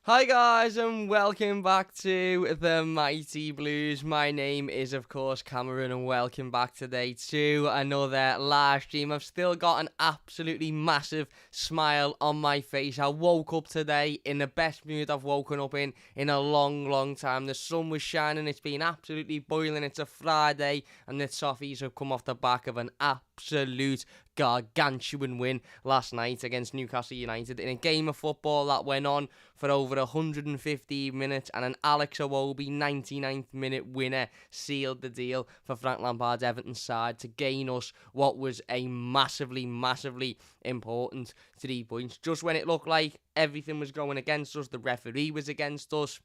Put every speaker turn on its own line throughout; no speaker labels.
Hi guys and welcome back to the Mighty Blues. My name is of course Cameron and welcome back today to another live stream. I've still got an absolutely massive smile on my face. I woke up today in the best mood I've woken up in a long time. The sun was shining, it's been absolutely boiling. It's a Friday and the Toffees have come off the back of an absolute gargantuan win last night against Newcastle United in a game of football that went on for over 115 minutes, and an Alex Iwobi 99th minute winner sealed the deal for Frank Lampard's Everton side to gain us what was a massively important 3 points. Just when it looked like everything was going against us, the referee was against us,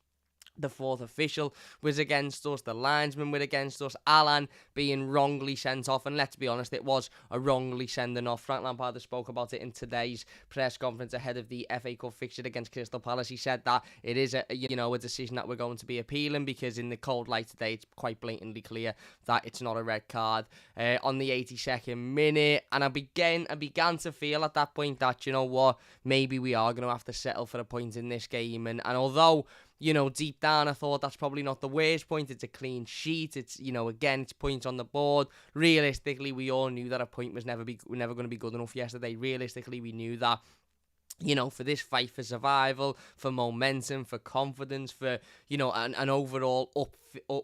the fourth official was against us, the linesman were against us, Alan being wrongly sent off, and let's be honest, it was a wrongly sending off. Frank Lampard spoke about it in today's press conference ahead of the FA Cup fixture against Crystal Palace. He said that it is a decision that we're going to be appealing, because in the cold light today it's quite blatantly clear that it's not a red card on the 82nd minute, and I began to feel at that point that, you know what, maybe we are going to have to settle for a point in this game, and although, you know, deep down I thought that's probably not the worst point. It's a clean sheet. It's, you know, again, it's points on the board. Realistically, we all knew that a point was never going to be good enough yesterday. Realistically, we knew that, you know, for this fight for survival, for momentum, for confidence, for, you know, an overall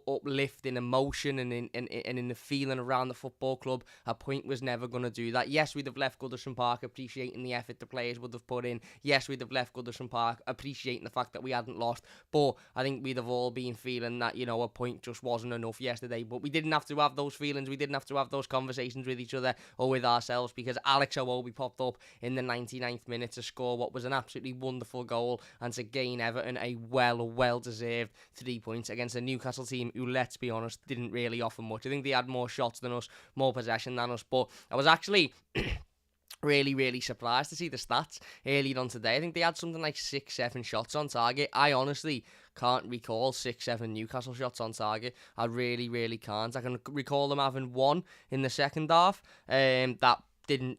uplift in emotion and in the feeling around the football club, a point was never going to do that. Yes, we'd have left Goodison Park appreciating the effort the players would have put in. Yes, we'd have left Goodison Park appreciating the fact that we hadn't lost. But I think we'd have all been feeling that, you know, a point just wasn't enough yesterday. But we didn't have to have those feelings. We didn't have to have those conversations with each other or with ourselves, because Alex Iwobi popped up in the 99th minute to score what was an absolutely wonderful goal and to gain Everton a well-deserved 3 points against a Newcastle team who, let's be honest, didn't really offer much. I think they had more shots than us, more possession than us, but I was actually really surprised to see the stats earlier on today. I think they had something like 6-7 shots on target. I honestly can't recall 6-7 Newcastle shots on target. I really can't. I can recall them having one in the second half that didn't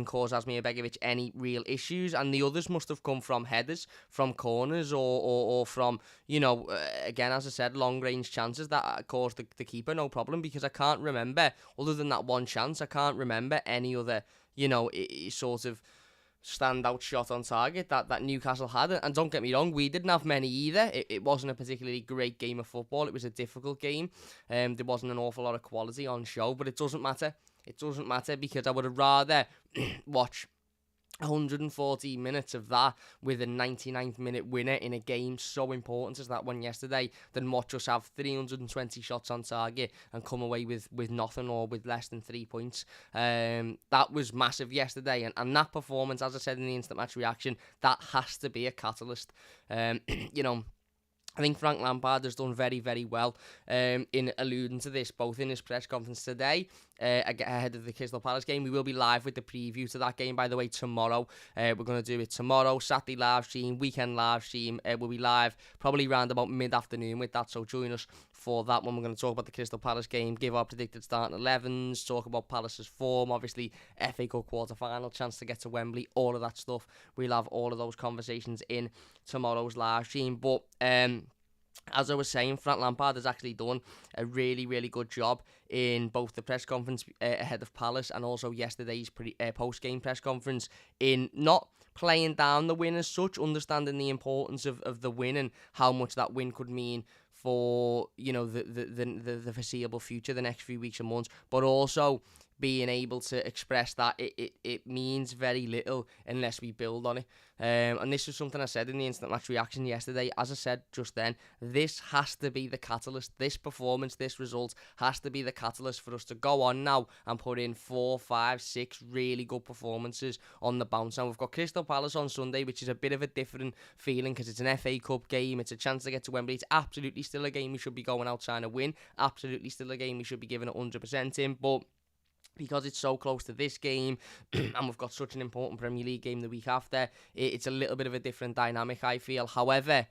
cause Asmir Begovic any real issues, and the others must have come from headers, from corners, or from, you know, again, as I said, long range chances that caused the keeper no problem, because I can't remember, other than that one chance, I can't remember any other, you know, sort of standout shot on target that Newcastle had. And don't get me wrong, we didn't have many either. It wasn't a particularly great game of football. It was a difficult game. There wasn't an awful lot of quality on show, but it doesn't matter. It doesn't matter, because I would have rather watch 114 minutes of that with a 99th minute winner in a game so important as that one yesterday than watch us have 320 shots on target and come away with nothing, or with less than 3 points. That was massive yesterday, and that performance, as I said in the instant match reaction, that has to be a catalyst. You know, I think Frank Lampard has done very well in alluding to this, both in his press conference today, ahead of the Crystal Palace game. We will be live with the preview to that game, by the way, tomorrow. We're going to do it tomorrow, Saturday live stream, weekend live stream. We'll be live probably around about mid-afternoon with that, so join us for that one. We're going to talk about the Crystal Palace game, give our predicted starting 11s, talk about Palace's form, obviously FA Cup quarter-final, chance to get to Wembley, all of that stuff. We'll have all of those conversations in tomorrow's live stream. But as I was saying, Frank Lampard has actually done a really good job in both the press conference ahead of Palace and also yesterday's post-game press conference, in not playing down the win as such, understanding the importance of the win and how much that win could mean for, you know, the foreseeable future, the next few weeks and months, but also being able to express that it means very little unless we build on it. And this was something I said in the instant match reaction yesterday. As I said just then, this has to be the catalyst. This performance, this result has to be the catalyst for us to go on now and put in 4, 5, 6 really good performances on the bounce. And we've got Crystal Palace on Sunday, which is a bit of a different feeling because it's an FA Cup game. It's a chance to get to Wembley. It's absolutely still a game we should be going out trying to win. Absolutely still a game we should be giving it 100% in. But because it's so close to this game and we've got such an important Premier League game the week after, it's a little bit of a different dynamic, I feel. However,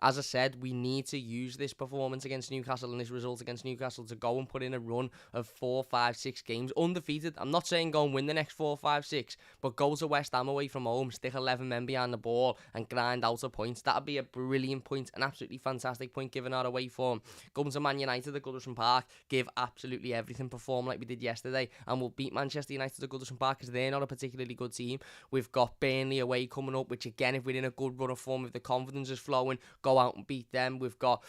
As I said, we need to use this performance against Newcastle and this result against Newcastle to go and put in a run of 4, 5, 6 games undefeated. I'm not saying go and win the next 4, 5, 6, but go to West Ham away from home, stick 11 men behind the ball and grind out a point. That'd be a brilliant point, an absolutely fantastic point given our away form. Go to Man United at Goodison Park, give absolutely everything, perform like we did yesterday, and we'll beat Manchester United at Goodison Park because they're not a particularly good team. We've got Burnley away coming up, which again, if we're in a good run of form, if the confidence is flowing, go out and beat them. We've got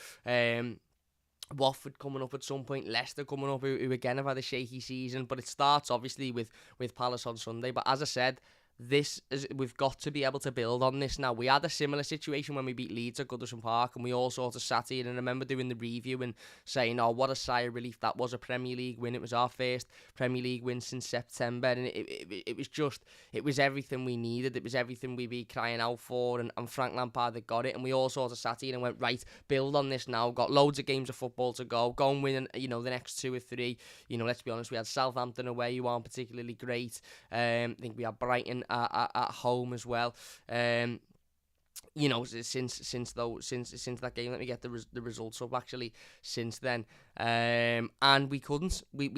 Watford coming up at some point, Leicester coming up, who again have had a shaky season, but it starts obviously with Palace on Sunday. But as I said, we've got to be able to build on this now. We had a similar situation when we beat Leeds at Goodison Park, and we all sort of sat here and I remember doing the review and saying, oh, what a sigh of relief that was, a Premier League win. It was our first Premier League win since September, and it was everything we needed. It was everything we'd be crying out for, and Frank Lampard had got it, and we all sort of sat here and went, right, build on this now. Got loads of games of football to go and win, the next 2 or 3. Let's be honest, we had Southampton away, who aren't particularly great. I think we had Brighton at home as well. Since that game, let me get the results up actually since then. And we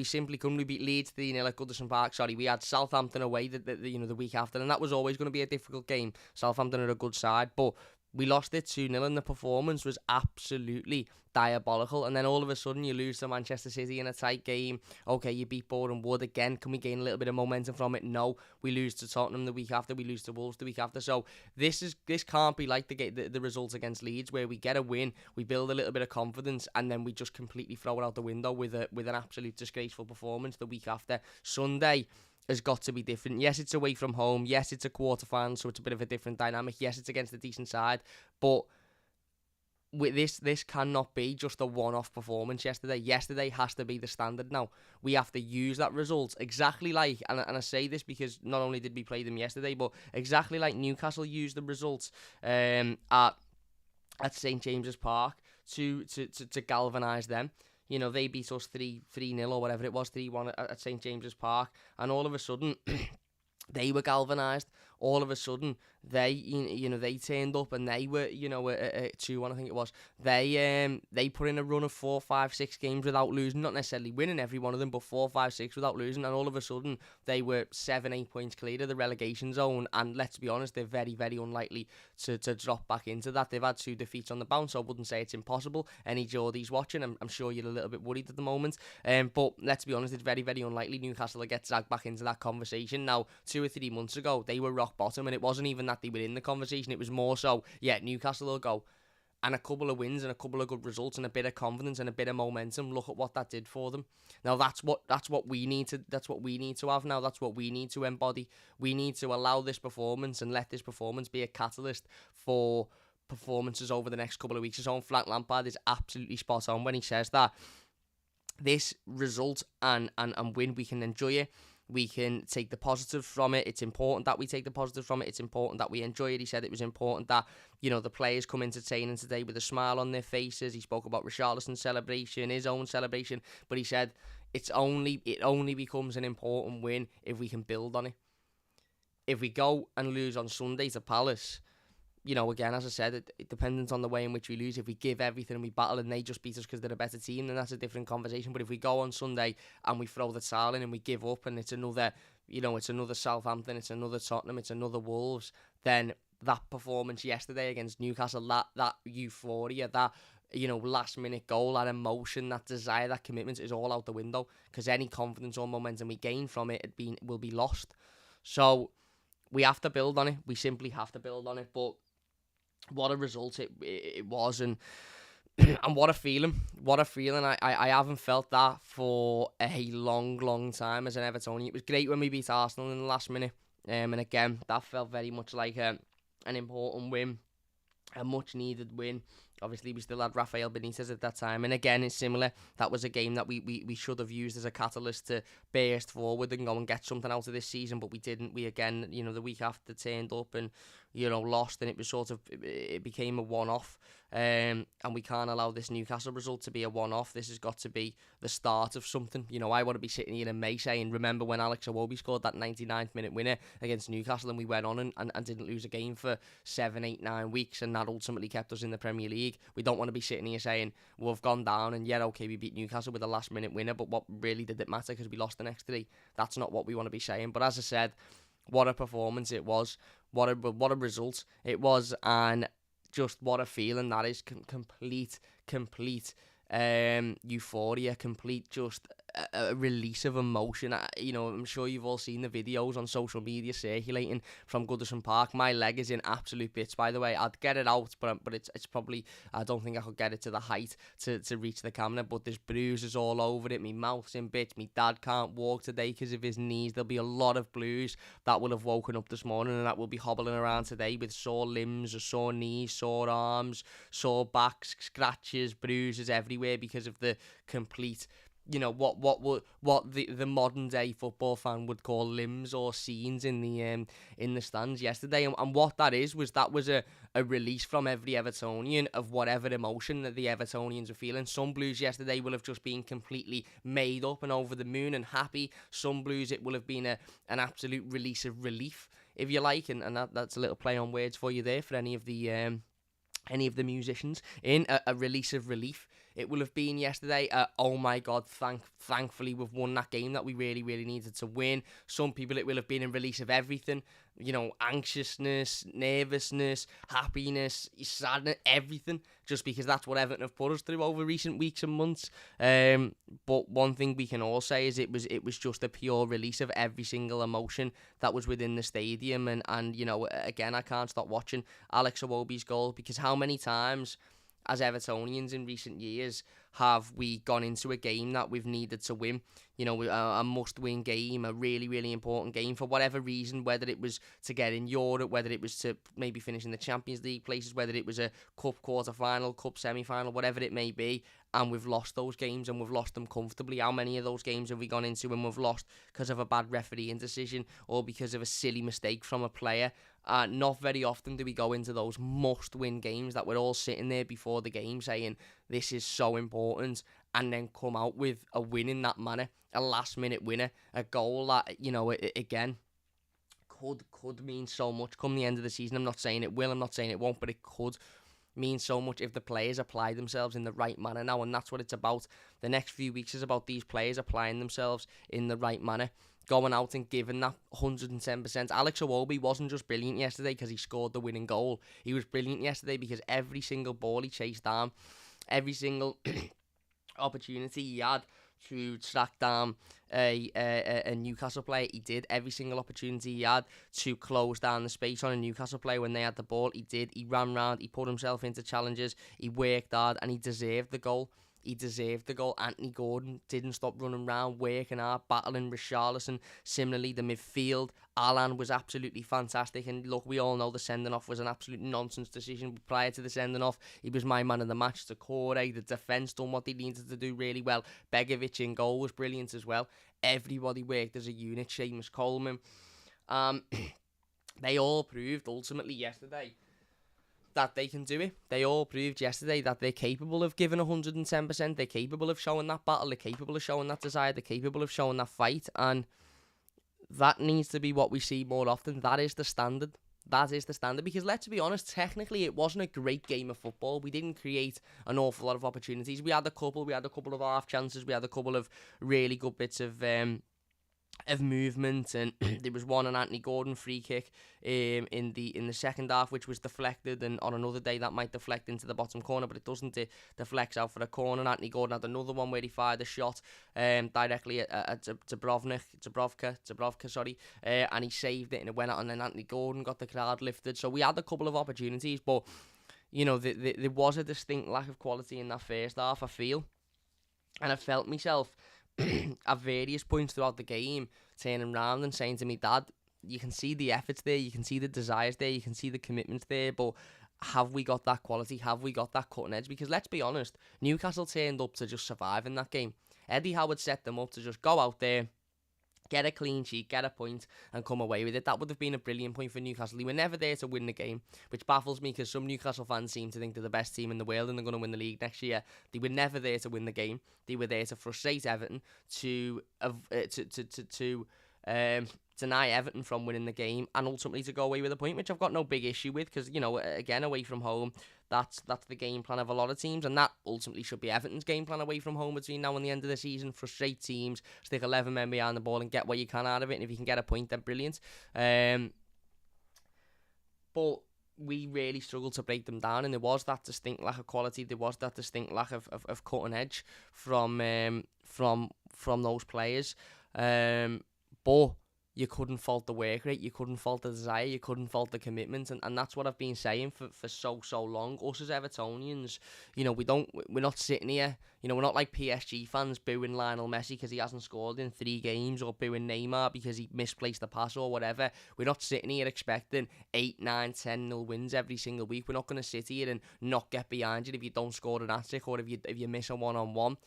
simply couldn't. We beat Leeds 3-0 at Goodison Park. Sorry, we had Southampton away the week after, and that was always going to be a difficult game. Southampton are a good side, but we lost it 2-0 and the performance was absolutely diabolical. And then all of a sudden you lose to Manchester City in a tight game. Okay, you beat Boreham Wood again. Can we gain a little bit of momentum from it? No. We lose to Tottenham the week after. We lose to Wolves the week after. So this can't be like the results against Leeds, where we get a win, we build a little bit of confidence, and then we just completely throw it out the window with an absolute disgraceful performance the week after. Sunday has got to be different. Yes, it's away from home. Yes, it's a quarter-final, so it's a bit of a different dynamic. Yes, it's against a decent side. But with this cannot be just a one-off performance yesterday. Yesterday has to be the standard now. We have to use that result exactly like, and I say this because not only did we play them yesterday, but exactly like Newcastle used the results at St James's Park to galvanise them. They beat us 3-0 or whatever it was, 3-1 at St James's Park, and all of a sudden they were galvanised. All of a sudden they turned up and they were 2-1 I think it was. They put in a run of 4, 5, 6 games without losing, not necessarily winning every one of them, but 4, 5, 6 without losing, and all of a sudden they were 7, 8 points clear of the relegation zone. And let's be honest, they're very, very unlikely to drop back into that. They've had 2 defeats on the bounce, so I wouldn't say it's impossible. Any Geordies watching, I'm sure you're a little bit worried at the moment, but let's be honest, it's very, very unlikely Newcastle will get dragged back into that conversation. Now, 2 or 3 months ago they were rock bottom, and it wasn't even that they were in the conversation. It was more so, Newcastle will go, and a couple of wins and a couple of good results and a bit of confidence and a bit of momentum. Look at what that did for them. Now that's what we need to have now. That's what we need to embody. We need to allow this performance and let this performance be a catalyst for performances over the next couple of weeks. His own Frank Lampard is absolutely spot on when he says that this result and win, we can enjoy it. We can take the positive from it. It's important that we take the positive from it. It's important that we enjoy it. He said it was important that, the players come into training today with a smile on their faces. He spoke about Richarlison's celebration, his own celebration, but he said it only becomes an important win if we can build on it. If we go and lose on Sunday to Palace, again, as I said, it depends on the way in which we lose. If we give everything and we battle and they just beat us because they're a better team, then that's a different conversation. But if we go on Sunday and we throw the towel in and we give up and it's another Southampton, it's another Tottenham, it's another Wolves, then that performance yesterday against Newcastle, that euphoria, that last minute goal, that emotion, that desire, that commitment is all out the window, because any confidence or momentum we gain from it will be lost. So we have to build on it. We simply have to build on it. But what a result it was, and what a feeling. I haven't felt that for a long time as an Evertonian. It was great when we beat Arsenal in the last minute, and again, that felt very much like an important win, a much needed win. Obviously, we still had Rafael Benitez at that time, and again, it's similar. That was a game that we should have used as a catalyst to burst forward and go and get something out of this season, but we didn't. We again, the week after turned up and lost, and it was it became a one-off. And we can't allow this Newcastle result to be a one-off. This has got to be the start of something. I want to be sitting here in May saying, remember when Alex Iwobi scored that 99th minute winner against Newcastle, and we went on and didn't lose a game for 7, 8, 9 weeks, and that ultimately kept us in the Premier League. We don't want to be sitting here saying, we've gone down, and okay, we beat Newcastle with a last-minute winner, but what really did it matter because we lost the next 3? That's not what we want to be saying. But as I said, what a performance it was. What a result it was, and just what a feeling that is. Complete euphoria, complete just a release of emotion. I'm sure you've all seen the videos on social media circulating from Goodison Park. My leg is in absolute bits, by the way. I'd get it out, but it's probably, I don't think I could get it to the height to reach the camera, but there's bruises all over it. My mouth's in bits. My dad can't walk today because of his knees. There'll be a lot of blues that will have woken up this morning and that will be hobbling around today with sore limbs, or sore knees, sore arms, sore backs, scratches, bruises everywhere because of the complete, what the modern day football fan would call limbs or scenes in the stands yesterday. And what that was a release from every Evertonian of whatever emotion that the Evertonians are feeling. Some Blues yesterday will have just been completely made up and over the moon and happy. Some Blues, it will have been an absolute release of relief, if you like, and that's a little play on words for you there for any of the musicians. In a release of relief, it will have been yesterday. Oh my God, thankfully we've won that game that we really, really needed to win. Some people, it will have been a release of everything. Anxiousness, nervousness, happiness, sadness, everything, just because that's what Everton have put us through over recent weeks and months. But one thing we can all say is it was just a pure release of every single emotion that was within the stadium. And again, I can't stop watching Alex Iwobi's goal, because how many times as Evertonians in recent years have we gone into a game that we've needed to win? A must-win game, a really, really important game for whatever reason, whether it was to get in Europe, whether it was to maybe finish in the Champions League places, whether it was a cup quarter-final, cup semi-final, whatever it may be, and we've lost those games, and we've lost them comfortably. How many of those games have we gone into and we've lost because of a bad refereeing decision or because of a silly mistake from a player? Not very often do we go into those must-win games that we're all sitting there before the game saying, this is so important, and then come out with a win in that manner, a last-minute winner, a goal that, again, could mean so much come the end of the season. I'm not saying it will, I'm not saying it won't, but it could mean so much if the players apply themselves in the right manner now, and that's what it's about. The next few weeks is about these players applying themselves in the right manner, going out and giving that 110%. Alex Iwobi wasn't just brilliant yesterday because he scored the winning goal. He was brilliant yesterday because every single ball he chased down, every single opportunity he had to track down a Newcastle player, he did. Every single opportunity he had to close down the space on a Newcastle player when they had the ball, he did. He ran round, he put himself into challenges, he worked hard, and he deserved the goal. He deserved the goal. Anthony Gordon didn't stop running around, working hard, battling Richarlison. Similarly, the midfield, Alan was absolutely fantastic. And look, we all know the sending off was an absolute nonsense decision. Prior to the sending off, he was my man of the match. Takore, the defence done what they needed to do really well. Begovic in goal was brilliant as well. Everybody worked as a unit. Seamus Coleman. They all proved ultimately yesterday that they can do it. They all proved yesterday that they're capable of giving 110%. They're capable of showing that battle. They're capable of showing that desire. They're capable of showing that fight. And that needs to be what we see more often. That is the standard. That is the standard. Because let's be honest, technically it wasn't a great game of football. We didn't create an awful lot of opportunities. We had a couple of half chances. We had a couple of really good bits of movement, and there was one an Anthony Gordon free kick in the second half, which was deflected, and on another day that might deflect into the bottom corner, but it doesn't. It deflects out for a corner. And Anthony Gordon had another one where he fired a shot directly at Dubrovka, and he saved it, and it went out, and then Anthony Gordon got the crowd lifted. So we had a couple of opportunities, but there was a distinct lack of quality in that first half, I feel, and I felt myself at various points throughout the game turning around and saying to me, Dad, you can see the efforts there, you can see the desires there, you can see the commitments there, but have we got that quality? Have we got that cutting edge? Because let's be honest, Newcastle turned up to just survive in that game. Eddie Howard set them up to just go out there, get a clean sheet, get a point, and come away with it. That would have been a brilliant point for Newcastle. They were never there to win the game, which baffles me because some Newcastle fans seem to think they're the best team in the world and they're going to win the league next year. They were never there to win the game. They were there to frustrate Everton, to deny Everton from winning the game, and ultimately to go away with a point, which I've got no big issue with because, you know, again, away from home, that's the game plan of a lot of teams, and that ultimately should be Everton's game plan away from home between now and the end of the season. Frustrate teams, stick 11 men behind the ball and get what you can out of it, and if you can get a point, then brilliant. But we really struggled to break them down, and there was that distinct lack of quality, there was that distinct lack of cutting edge from those players. But you couldn't fault the work rate, you couldn't fault the desire, you couldn't fault the commitment, and that's what I've been saying for so long. Us as Evertonians, you know, we're not sitting here, you know, we're not like PSG fans booing Lionel Messi because he hasn't scored in 3 games, or booing Neymar because he misplaced the pass or whatever. We're not sitting here expecting 8, 9, 10-0 wins every single week. We're not going to sit here and not get behind you if you don't score an hat-trick or if you miss a one-on-one.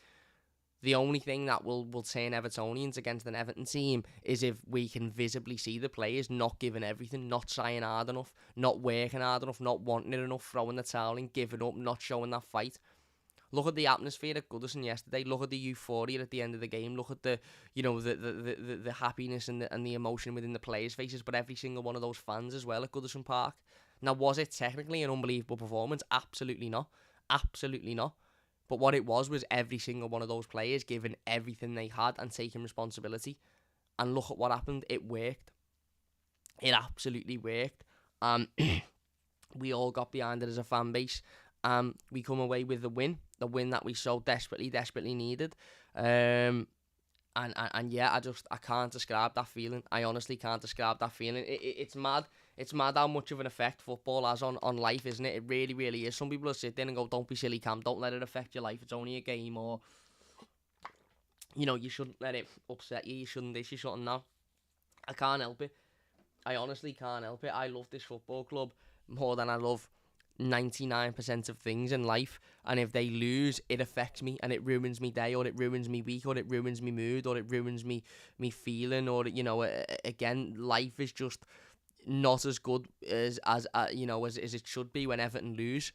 The only thing that will turn Evertonians against an Everton team is if we can visibly see the players not giving everything, not trying hard enough, not working hard enough, not wanting it enough, throwing the towel in, giving up, not showing that fight. Look at the atmosphere at Goodison yesterday. Look at the euphoria at the end of the game. Look at the, you know, the happiness and the emotion within the players' faces, but every single one of those fans as well at Goodison Park. Now, was it technically an unbelievable performance? Absolutely not. Absolutely not. But what it was every single one of those players giving everything they had and taking responsibility. And look at what happened. It worked. It absolutely worked. We all got behind it as a fan base. We come away with the win that we so desperately needed. And yeah, I can't describe that feeling. I honestly can't describe that feeling. It's mad. It's mad how much of an effect football has on life, isn't it? It really, really is. Some people will sit there and go, don't be silly, Cam. Don't let it affect your life. It's only a game. Or, you know, you shouldn't let it upset you. You shouldn't this, you shouldn't that. I can't help it. I honestly can't help it. I love this football club more than I love 99% of things in life, and if they lose, it affects me and it ruins me day, or it ruins me week, or it ruins me mood, or it ruins me feeling, or, you know, again, life is just not as good as you know, as it should be when Everton lose.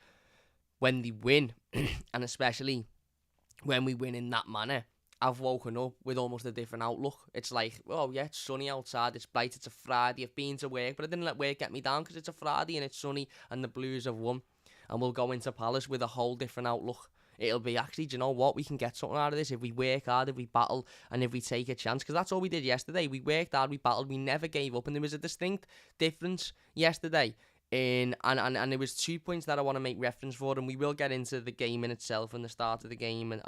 When they win, and especially when we win in that manner, I've woken up with almost a different outlook. It's like, oh yeah, it's sunny outside, it's bright, it's a Friday, I've been to work, but I didn't let work get me down because it's a Friday and it's sunny and the Blues have won. And we'll go into Palace with a whole different outlook. It'll be, actually, do you know what? We can get something out of this if we work hard, if we battle, and if we take a chance. Because that's all we did yesterday. We worked hard, we battled, we never gave up. And there was a distinct difference yesterday. And there was 2 points that I want to make reference for, and we will get into the game in itself and the start of the game and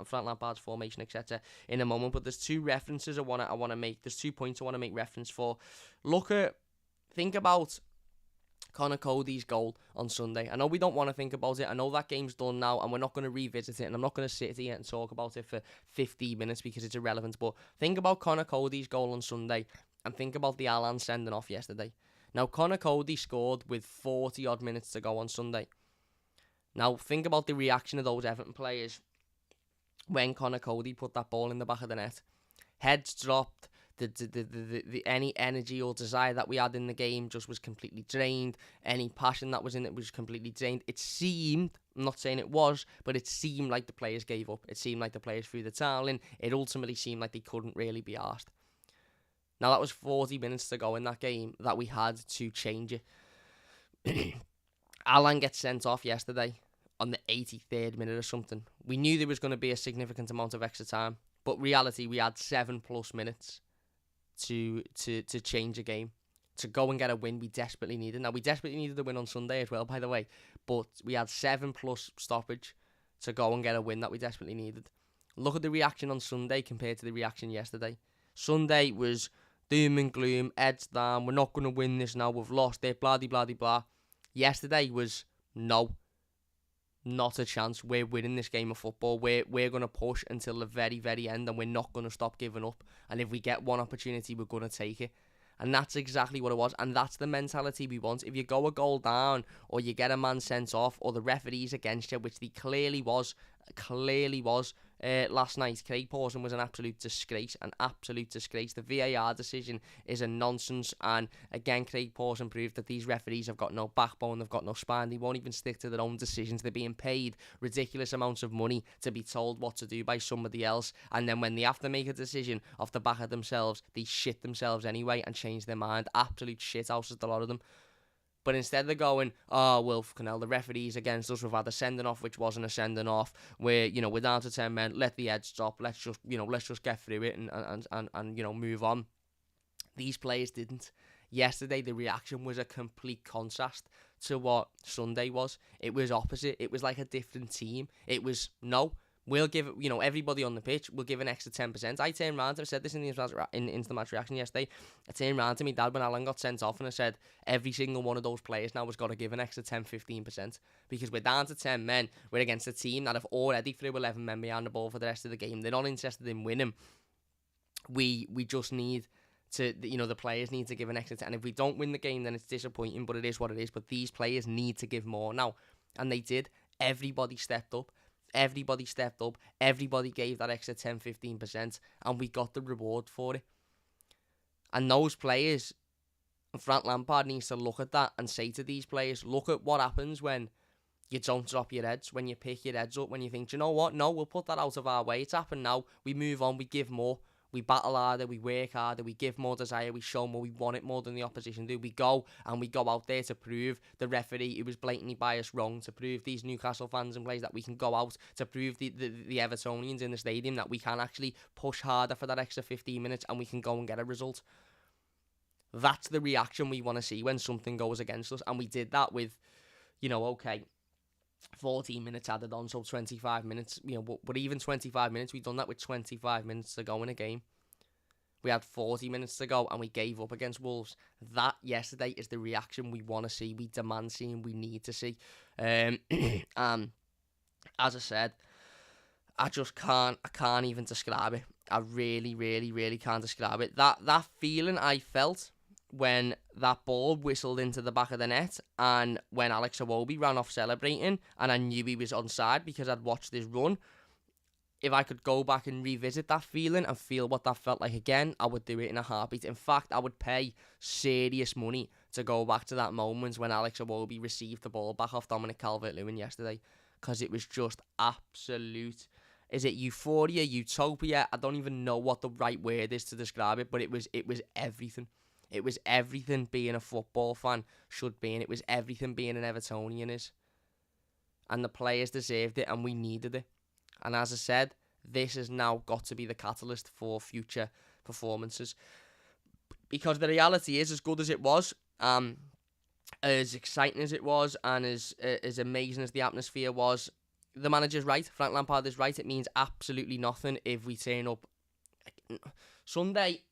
Frank Lampard's formation, etc. in a moment. But there's 2 references I want to make. There's 2 points I want to make reference for. Think about Connor Cody's goal on Sunday. I know we don't want to think about it. I know that game's done now, and we're not going to revisit it, and I'm not going to sit here and talk about it for 15 minutes because it's irrelevant. But think about Connor Cody's goal on Sunday, and think about the Alan sending off yesterday. Now, Connor Cody scored with 40-odd minutes to go on Sunday. Now, think about the reaction of those Everton players when Connor Cody put that ball in the back of the net. Heads dropped. The any energy or desire that we had in the game just was completely drained. Any passion that was in it was completely drained. It seemed, I'm not saying it was, but it seemed like the players gave up. It seemed like the players threw the towel in. It ultimately seemed like they couldn't really be arsed. Now, that was 40 minutes to go in that game that we had to change it. Alan gets sent off yesterday on the 83rd minute or something. We knew there was going to be a significant amount of extra time, but reality, we had 7+ minutes to change a game, to go and get a win we desperately needed. Now, we desperately needed the win on Sunday as well, by the way, but we had 7+ stoppage to go and get a win that we desperately needed. Look at the reaction on Sunday compared to the reaction yesterday. Sunday was doom and gloom, heads down, we're not going to win this now, we've lost it, blah, blah, blah, blah. Yesterday was, no, not a chance, we're winning this game of football, we're going to push until the very, very end, and we're not going to stop giving up, and if we get one opportunity, we're going to take it. And that's exactly what it was, and that's the mentality we want. If you go a goal down, or you get a man sent off, or the referee's against you, which he clearly was, last night. Craig Pawson was an absolute disgrace, The VAR decision is a nonsense, and again, Craig Pawson proved that these referees have got no backbone, they've got no spine, they won't even stick to their own decisions. They're being paid ridiculous amounts of money to be told what to do by somebody else, and then when they have to make a decision off the back of themselves, they shit themselves anyway and change their mind. Absolute shit houses, a lot of them. But instead they're going, oh, well, the referee's against us. We've had a sending off, which wasn't a sending off. We're down to 10 men. Let the head stop. Let's just get through it and move on. These players didn't. Yesterday, the reaction was a complete contrast to what Sunday was. It was opposite. It was like a different team. It was, no, we'll give, everybody on the pitch, we'll give an extra 10%. I turned around, I said this in the match reaction yesterday. I turned around to my dad when Alan got sent off and I said, every single one of those players now has got to give an extra 10-15%. Because we're down to 10 men. We're against a team that have already threw 11 men behind the ball for the rest of the game. They're not interested in winning. We just need to, the players need to give an extra 10. And if we don't win the game, then it's disappointing, but it is what it is. But these players need to give more now. And they did. Everybody stepped up. Everybody gave that extra 10-15%, and we got the reward for it. And those players, Frank Lampard needs to look at that and say to these players, look at what happens when you don't drop your heads, when you pick your heads up, when you think, do you know what? No, we'll put that out of our way. It's happened now. We move on. We give more. We battle harder, we work harder, we give more desire, we show more, we want it more than the opposition do. We go out there to prove the referee who was blatantly biased wrong, to prove these Newcastle fans and players that we can go out, to prove the Evertonians in the stadium that we can actually push harder for that extra 15 minutes and we can go and get a result. That's the reaction we want to see when something goes against us, and we did that with, 14 minutes added on, so 25 minutes, but even 25 minutes, we've done that with 25 minutes to go in a game. We had 40 minutes to go and we gave up against Wolves. That yesterday is the reaction we want to see, we demand seeing, we need to see. And as I said, I can't even describe it. I really, really, really can't describe it. That feeling I felt when that ball whistled into the back of the net and when Alex Iwobi ran off celebrating and I knew he was onside because I'd watched this run. If I could go back and revisit that feeling and feel what that felt like again, I would do it in a heartbeat. In fact, I would pay serious money to go back to that moment when Alex Iwobi received the ball back off Dominic Calvert-Lewin yesterday, because it was just absolute... Is it euphoria, utopia? I don't even know what the right word is to describe it, but it was everything. It was everything being a football fan should be, and it was everything being an Evertonian is. And the players deserved it, and we needed it. And as I said, this has now got to be the catalyst for future performances. Because the reality is, as good as it was, as exciting as it was, and as amazing as the atmosphere was, the manager's right. Frank Lampard is right. It means absolutely nothing if we turn up. Sunday...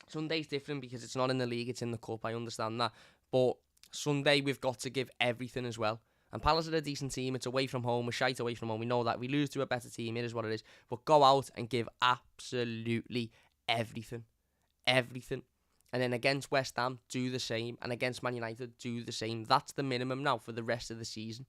Sunday's different because it's not in the league, it's in the cup, I understand that. But Sunday, we've got to give everything as well. And Palace are a decent team, it's away from home, we're shite away from home, we know that. We lose to a better team, it is what it is. But go out and give absolutely everything. Everything. And then against West Ham, do the same. And against Man United, do the same. That's the minimum now for the rest of the season.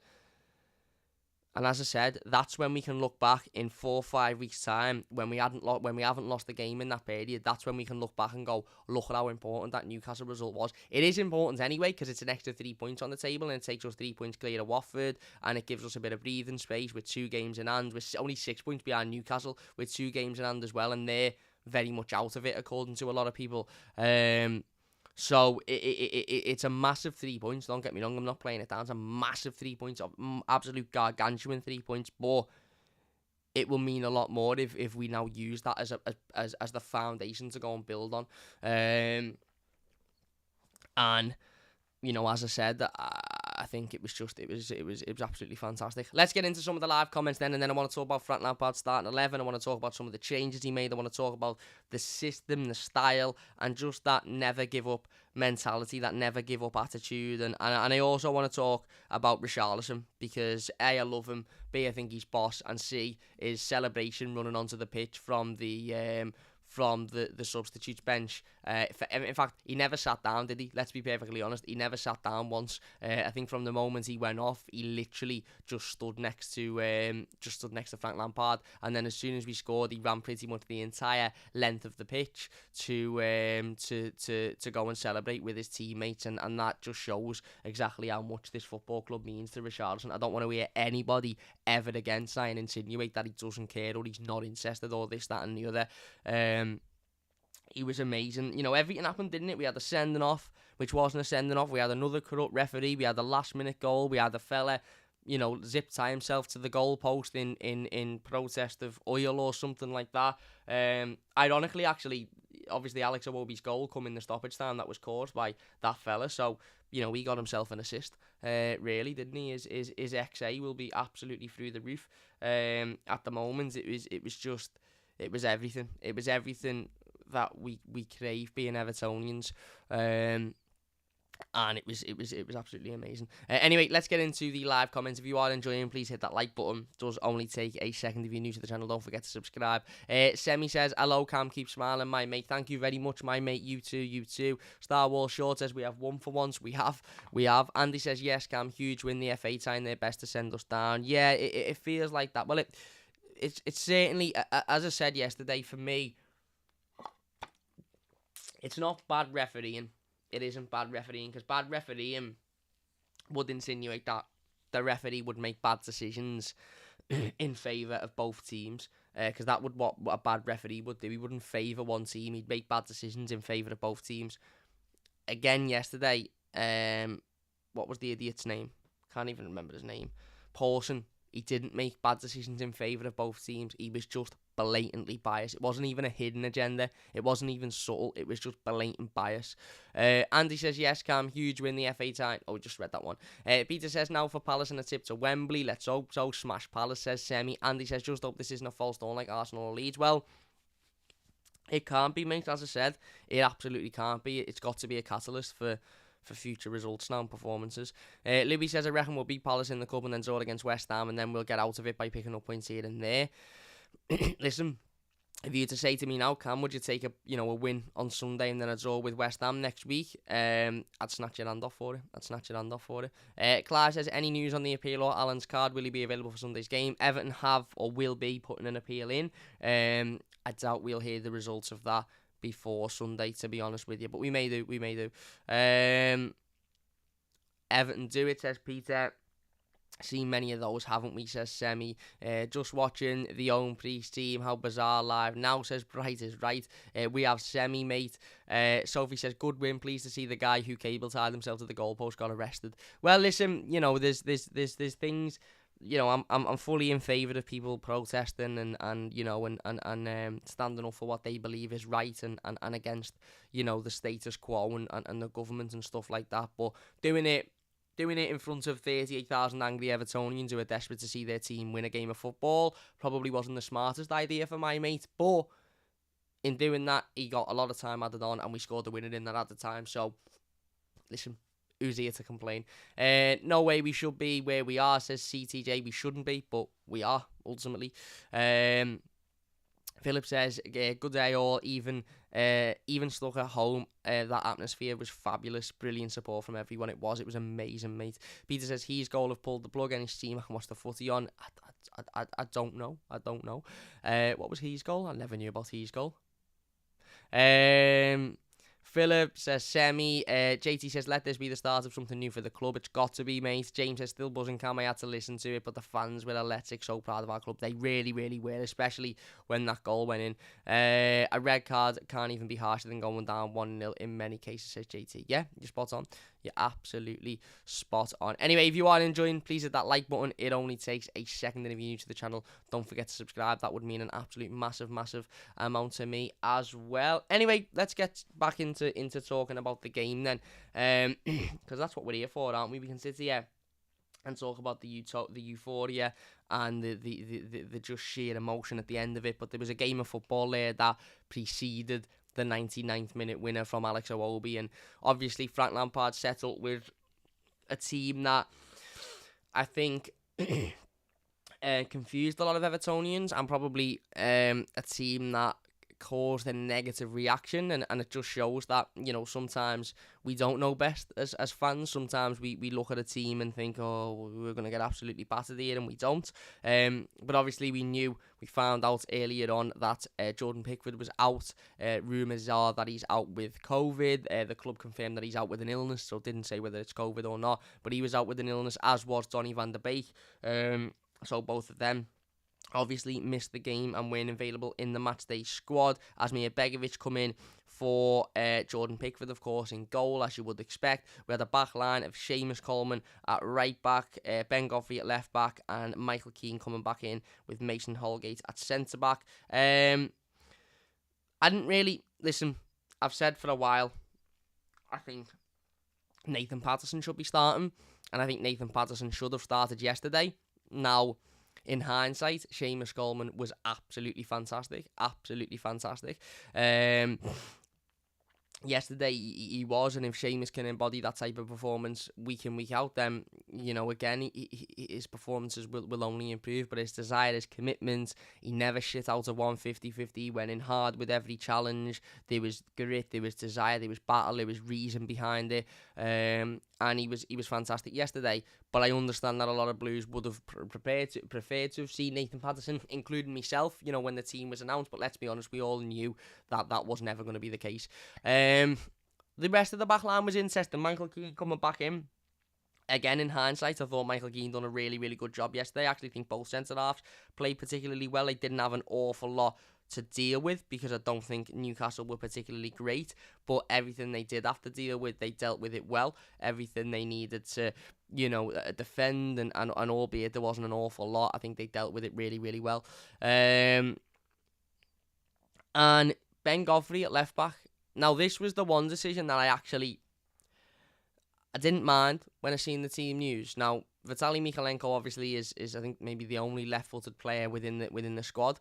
And as I said, that's when we can look back in 4 or 5 weeks' time, when we haven't lost the game in that period. That's when we can look back and go, look at how important that Newcastle result was. It is important anyway, because it's an extra 3 points on the table, and it takes us 3 points clear of Watford, and it gives us a bit of breathing space with 2 games in hand. We're only 6 points behind Newcastle with 2 games in hand as well, and they're very much out of it, according to a lot of people. So it's a massive 3 points. Don't get me wrong, I'm not playing it down. It's a massive 3 points, absolute gargantuan 3 points. But it will mean a lot more if we now use that as the foundation to go and build on. And as I said, I think it was absolutely fantastic. Let's get into some of the live comments then, and then I want to talk about Frank Lampard's starting 11. I want to talk about some of the changes he made. I want to talk about the system, the style, and just that never give up mentality, that never give up attitude. And I also want to talk about Richarlison, because A, I love him, B, I think he's boss, and C, his celebration running onto the pitch from the from the substitutes bench. In fact, he never sat down, did he? Let's be perfectly honest. He never sat down once. I think from the moment he went off, he literally just stood next to Frank Lampard. And then as soon as we scored, he ran pretty much the entire length of the pitch to go and celebrate with his teammates. And that just shows exactly how much this football club means to Richarlison. I don't want to hear anybody ever again try and insinuate that he doesn't care or he's not interested or this, that, and the other. He was amazing. You know, everything happened, didn't it? We had a sending off, which wasn't a sending off. We had another corrupt referee. We had a last minute goal. We had a fella, you know, zip tie himself to the goal post in protest of oil or something like that. Ironically, actually, obviously Alex Iwobi's goal come in the stoppage time that was caused by that fella. So, you know, he got himself an assist, really, didn't he? His XA will be absolutely through the roof. At the moment, it was everything. It was everything that we crave being Evertonians. And it was absolutely amazing. Anyway, let's get into the live comments. If you are enjoying, please hit that like button. It does only take a second. If you're new to the channel, don't forget to subscribe. Semi says, hello Cam, keep smiling, my mate. Thank you very much, my mate. You too. Star Wars Short says, we have won for once. We have. Andy says, yes Cam, huge win. The FA trying their best to send us down. Yeah, it feels like that. Well, it's certainly, as I said yesterday, for me, it's not bad refereeing. It isn't bad refereeing, because bad refereeing would insinuate that the referee would make bad decisions in favour of both teams, because that would what a bad referee would do. He wouldn't favour one team, he'd make bad decisions in favour of both teams. Again, yesterday, what was the idiot's name? Can't even remember his name. Pawson. He didn't make bad decisions in favour of both teams. He was just blatantly biased. It wasn't even a hidden agenda. It wasn't even subtle. It was just blatant bias. Andy says, yes, Cam, huge win the FA tie. Oh, just read that one. Peter says, now for Palace and a tip to Wembley. Let's hope so. Smash Palace, says Semi. Andy says, just hope this isn't a false dawn like Arsenal or Leeds. Well, it can't be, mate. As I said, it absolutely can't be. It's got to be a catalyst for future results now and performances. Libby says, I reckon we'll beat Palace in the cup and then draw against West Ham, and then we'll get out of it by picking up points here and there. Listen, if you were to say to me now, Cam, would you take a win on Sunday and then a draw with West Ham next week? I'd snatch your hand off for it. Clive says, any news on the appeal or Alan's card? Will he be available for Sunday's game? Everton have or will be putting an appeal in. I doubt we'll hear the results of that before Sunday, to be honest with you, but we may do. Everton do it, says Peter. Seen many of those, haven't we, says Semi. Just watching the own Priest team, how bizarre live now, says Bright is right. We have Semi, mate. Sophie says, good win, pleased to see the guy who cable tied himself to the goalpost got arrested. Well, listen, you know, there's things. You know, I'm fully in favour of people protesting and standing up for what they believe is right and against, you know, the status quo and the government and stuff like that. But doing it in front of 38,000 angry Evertonians who are desperate to see their team win a game of football probably wasn't the smartest idea for my mate. But in doing that, he got a lot of time added on and we scored the winner in that at the time. So, listen. Who's here to complain? No way we should be where we are, says CTJ. We shouldn't be, but we are, ultimately. Philip says, good day all, even stuck at home. That atmosphere was fabulous. Brilliant support from everyone. It was amazing, mate. Peter says, his goal have pulled the plug. Any team I can watch the footy on? I don't know. What was his goal? I never knew about his goal. Philip says, Semi. JT says, let this be the start of something new for the club. It's got to be, mate. James says, still buzzing, Cam. I had to listen to it, but the fans were electric. So proud of our club. They really, really were, especially when that goal went in. A red card can't even be harsher than going down 1-0 in many cases, says JT. Yeah, you're spot on. You're absolutely spot on. Anyway, if you are enjoying, please hit that like button. It only takes a second, and if you're new to the channel, don't forget to subscribe. That would mean an absolute massive amount to me as well. Anyway, let's get back into talking about the game then, because that's what we're here for, aren't we? We can sit here and talk about the euphoria and the just sheer emotion at the end of it, but there was a game of football there that preceded the 99th minute winner from Alex Iwobi, and obviously Frank Lampard settled with a team that I think confused a lot of Evertonians, and probably a team that caused a negative reaction, and it just shows that, sometimes we don't know best as fans. Sometimes we look at a team and think, oh, we're going to get absolutely battered here, and we don't. But obviously we found out earlier on that Jordan Pickford was out. Rumours are that he's out with COVID. The club confirmed that he's out with an illness, so didn't say whether it's COVID or not, but he was out with an illness, as was Donny van der Beek. So both of them obviously missed the game and weren't available in the matchday squad. Asmir Begovic come in for Jordan Pickford, of course, in goal, as you would expect. We had a back line of Seamus Coleman at right back, Ben Godfrey at left back, and Michael Keane coming back in with Mason Holgate at centre back. I didn't really listen. I've said for a while, I think Nathan Patterson should be starting, and I think Nathan Patterson should have started yesterday. Now, in hindsight, Seamus Coleman was absolutely fantastic. Yesterday he was, and if Seamus can embody that type of performance week in, week out, then, again, his performances will only improve. But his desire, his commitment, he never shit out of 150-50. He went in hard with every challenge. There was grit, there was desire, there was battle, there was reason behind it. And he was fantastic yesterday. But I understand that a lot of Blues would have preferred to have seen Nathan Patterson, including myself, when the team was announced. But let's be honest, we all knew that was never going to be the case. The rest of the back line was interesting. Michael Keane coming back in. Again, in hindsight, I thought Michael Keane done a really, really good job yesterday. I actually think both centre-halves played particularly well. They didn't have an awful lot to deal with, because I don't think Newcastle were particularly great, but everything they did have to deal with, they dealt with it well. Everything they needed to, defend, and albeit there wasn't an awful lot, I think they dealt with it really, really well. And Ben Godfrey at left back. Now, this was the one decision that I didn't mind when I seen the team news. Now, Vitaly Mykolenko obviously is I think maybe the only left-footed player within the squad.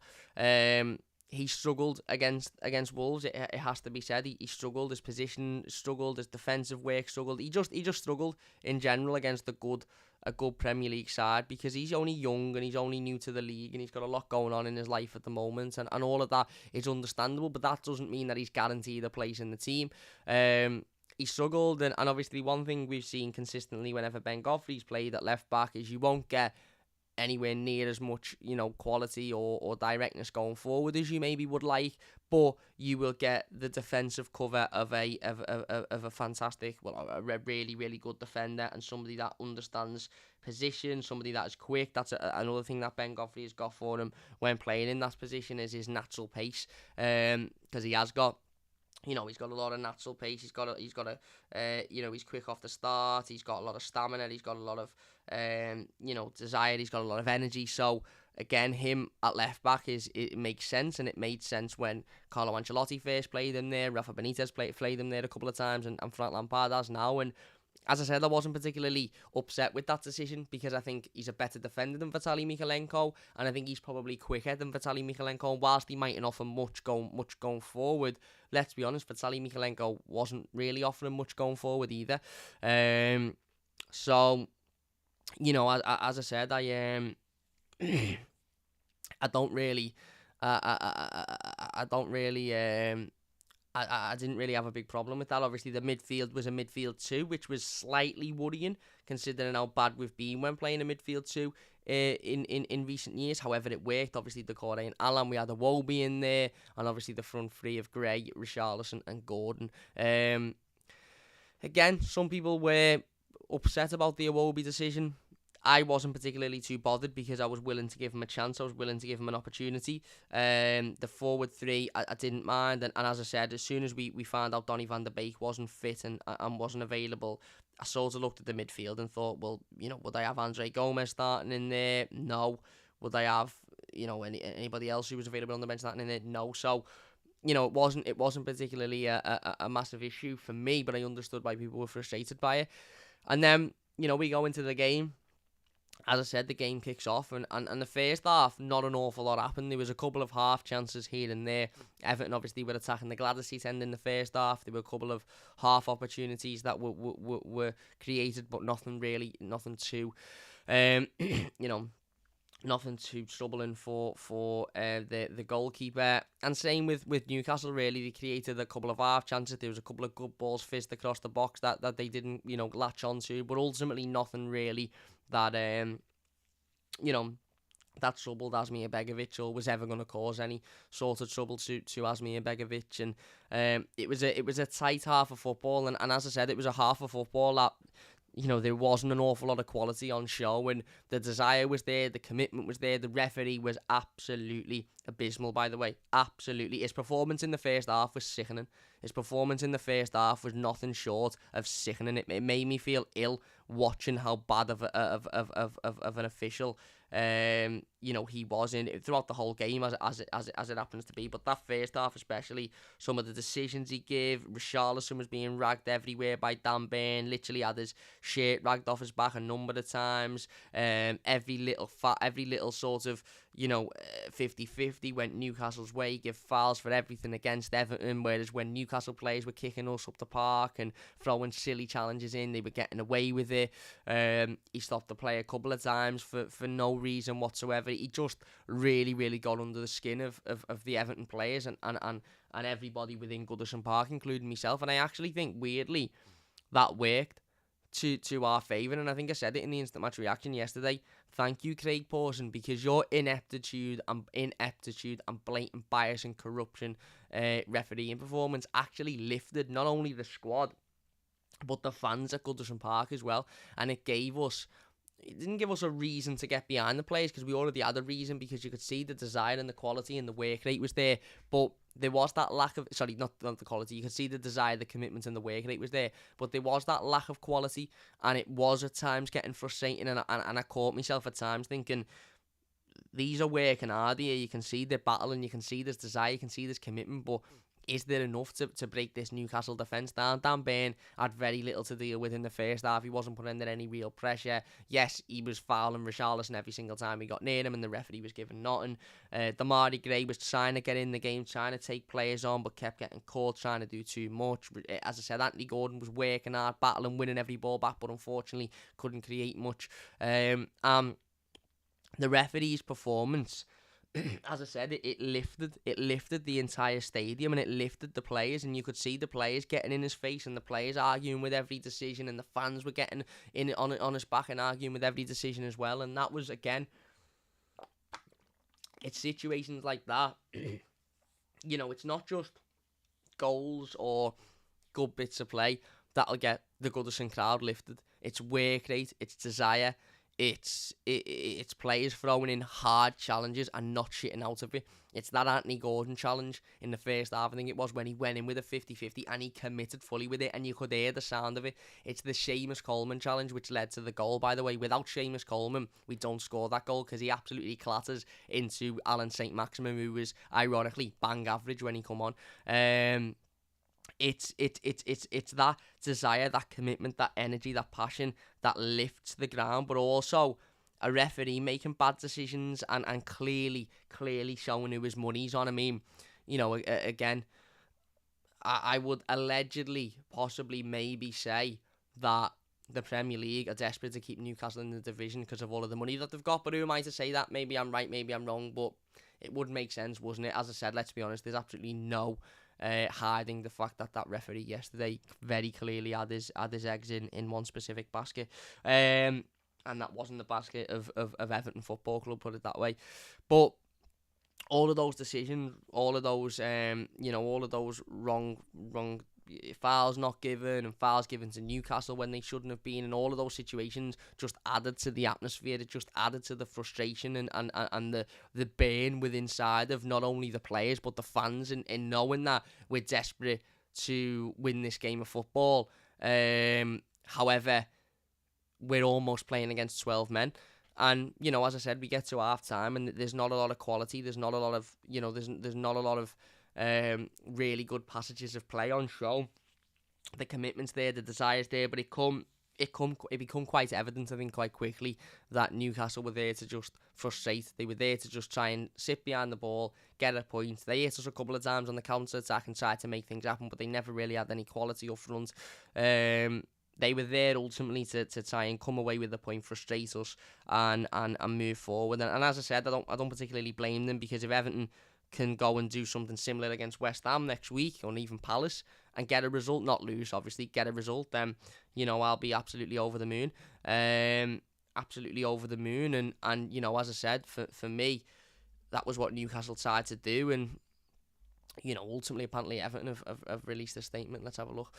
He struggled against Wolves. It has to be said. He struggled. His position struggled. His defensive work struggled. He just struggled in general against a good Premier League side, because he's only young and he's only new to the league, and he's got a lot going on in his life at the moment, and all of that is understandable. But that doesn't mean that he's guaranteed a place in the team. He struggled, and obviously one thing we've seen consistently whenever Ben Godfrey's played at left back is you won't get anywhere near as much, quality or directness going forward as you maybe would like, but you will get the defensive cover of a fantastic, a really, really good defender, and somebody that understands position, somebody that is quick. That's another thing that Ben Godfrey has got for him when playing in that position, is his natural pace, because he has got, he's got a lot of natural pace. He's got he's quick off the start. He's got a lot of stamina. He's got a lot of, desire. He's got a lot of energy. So again, him at left back it makes sense, and it made sense when Carlo Ancelotti first played him there. Rafa Benitez played him there a couple of times, and Frank Lampard has now. And as I said, I wasn't particularly upset with that decision, because I think he's a better defender than Vitaly Mykolenko, and I think he's probably quicker than Vitaly Mykolenko. And whilst he mightn't offer much going forward, let's be honest, Vitaly Mykolenko wasn't really offering much going forward either. So, as I said, I don't really, I didn't really have a big problem with that. Obviously, the midfield was a midfield 2, which was slightly worrying, considering how bad we've been when playing a midfield 2 in recent years. However, it worked. Obviously, Decore and Allan, we had Iwobi in there, and obviously the front three of Gray, Richarlison and Gordon. Again, some people were upset about the Iwobi decision. I wasn't particularly too bothered, because I was willing to give him a chance. I was willing to give him an opportunity. The forward three, I didn't mind. And as I said, as soon as we found out Donny van der Beek wasn't fit and wasn't available, I sort of looked at the midfield and thought, well, would I have Andre Gomez starting in there? No. Would I have, anybody else who was available on the bench starting in there? No. So, it wasn't particularly a massive issue for me, but I understood why people were frustrated by it. And then, we go into the game. As I said, the game kicks off, and the first half, not an awful lot happened. There was a couple of half chances here and there. Everton obviously were attacking the Gladys seat end in the first half. There were a couple of half opportunities that were created, but nothing too, nothing too troubling for the goalkeeper. And same with Newcastle, really. They created a couple of half chances. There was a couple of good balls fizzed across the box that they didn't, latch onto. But ultimately, nothing really that, you know, that troubled Asmir Begovic or was ever going to cause any sort of trouble to Asmir Begovic. And it was a tight half of football. And as I said, it was a half of football that, there wasn't an awful lot of quality on show, and the desire was there, the commitment was there. The referee was absolutely abysmal, by the way. Absolutely. His performance in the first half was sickening. His performance in the first half was nothing short of sickening. It made me feel ill watching how bad of an official he was in throughout the whole game, as it happens to be. But that first half especially, some of the decisions he gave. Richarlison was being ragged everywhere by Dan Burn. Literally had his shirt ragged off his back a number of times. Every little sort of 50-50 went Newcastle's way. Give fouls for everything against Everton, whereas when Newcastle players were kicking us up the park and throwing silly challenges in, they were getting away with it. He stopped the play a couple of times for no reason whatsoever. He just really, really got under the skin of the Everton players and everybody within Goodison Park, including myself. And I actually think, weirdly, that worked to our favour. And I think I said it in the instant match reaction yesterday. Thank you, Craig Pawson, because your ineptitude and blatant bias and corruption refereeing performance actually lifted not only the squad but the fans at Goodison Park as well. And it didn't give us a reason to get behind the players, because we already had a reason, because you could see the desire and the quality and the work rate was there. But there was that lack of, not the quality, you could see the desire, the commitment and the work rate was there, but there was that lack of quality, and it was at times getting frustrating, and I caught myself at times thinking, these are working hard here, you can see the battle, and you can see this desire, you can see this commitment, but is there enough to break this Newcastle defence down? Dan Burn had very little to deal with in the first half. He wasn't put under any real pressure. Yes, he was fouling Richarlison every single time he got near him, and the referee was giving nothing. Damari Gray was trying to get in the game, trying to take players on, but kept getting caught, trying to do too much. As I said, Anthony Gordon was working hard, battling, winning every ball back, but unfortunately couldn't create much. The referee's performance, as I said, it lifted the entire stadium, and it lifted the players, and you could see the players getting in his face, and the players arguing with every decision, and the fans were getting in on his back and arguing with every decision as well. And that was, again, it's situations like that. It's not just goals or good bits of play that'll get the Goodison crowd lifted. It's work rate, it's desire. It's players throwing in hard challenges and not shitting out of it. It's that Anthony Gordon challenge in the first half, I think it was, when he went in with a 50-50 and he committed fully with it, and you could hear the sound of it. It's the Seamus Coleman challenge which led to the goal, by the way. Without Seamus Coleman, we don't score that goal, because he absolutely clatters into Alan St. Maximin, who was ironically bang average when he come on. It's that desire, that commitment, that energy, that passion that lifts the ground, but also a referee making bad decisions and clearly showing who his money's on. I mean, again, I would allegedly, possibly, maybe say that the Premier League are desperate to keep Newcastle in the division because of all of the money that they've got. But who am I to say that? Maybe I'm right, maybe I'm wrong, but it would make sense, wouldn't it? As I said, let's be honest, there's absolutely no hiding the fact that referee yesterday very clearly had his eggs in one specific basket, and that wasn't the basket of Everton Football Club, put it that way. But all of those decisions, all of those wrong fouls not given, and fouls given to Newcastle when they shouldn't have been, and all of those situations just added to the atmosphere. It just added to the frustration and the burn within inside of not only the players but the fans, in knowing that we're desperate to win this game of football. However, we're almost playing against 12 men. And, as I said, we get to half time and there's not a lot of quality. There's not a lot of, there's not a lot of really good passages of play on show. The commitment's there, the desire's there, but it become quite evident, I think, quite quickly that Newcastle were there to just frustrate. They were there to just try and sit behind the ball, get a point. They hit us a couple of times on the counter-attack and tried to make things happen, but they never really had any quality up front. they were there ultimately to try and come away with a point, frustrate us, and move forward. And as I said, I don't particularly blame them, because if Everton can go and do something similar against West Ham next week, or even Palace, and get a result, not lose, obviously, get a result, then, I'll be absolutely over the moon. Absolutely over the moon. And as I said, for me, that was what Newcastle tried to do. And, ultimately, apparently, Everton have released a statement. Let's have a look.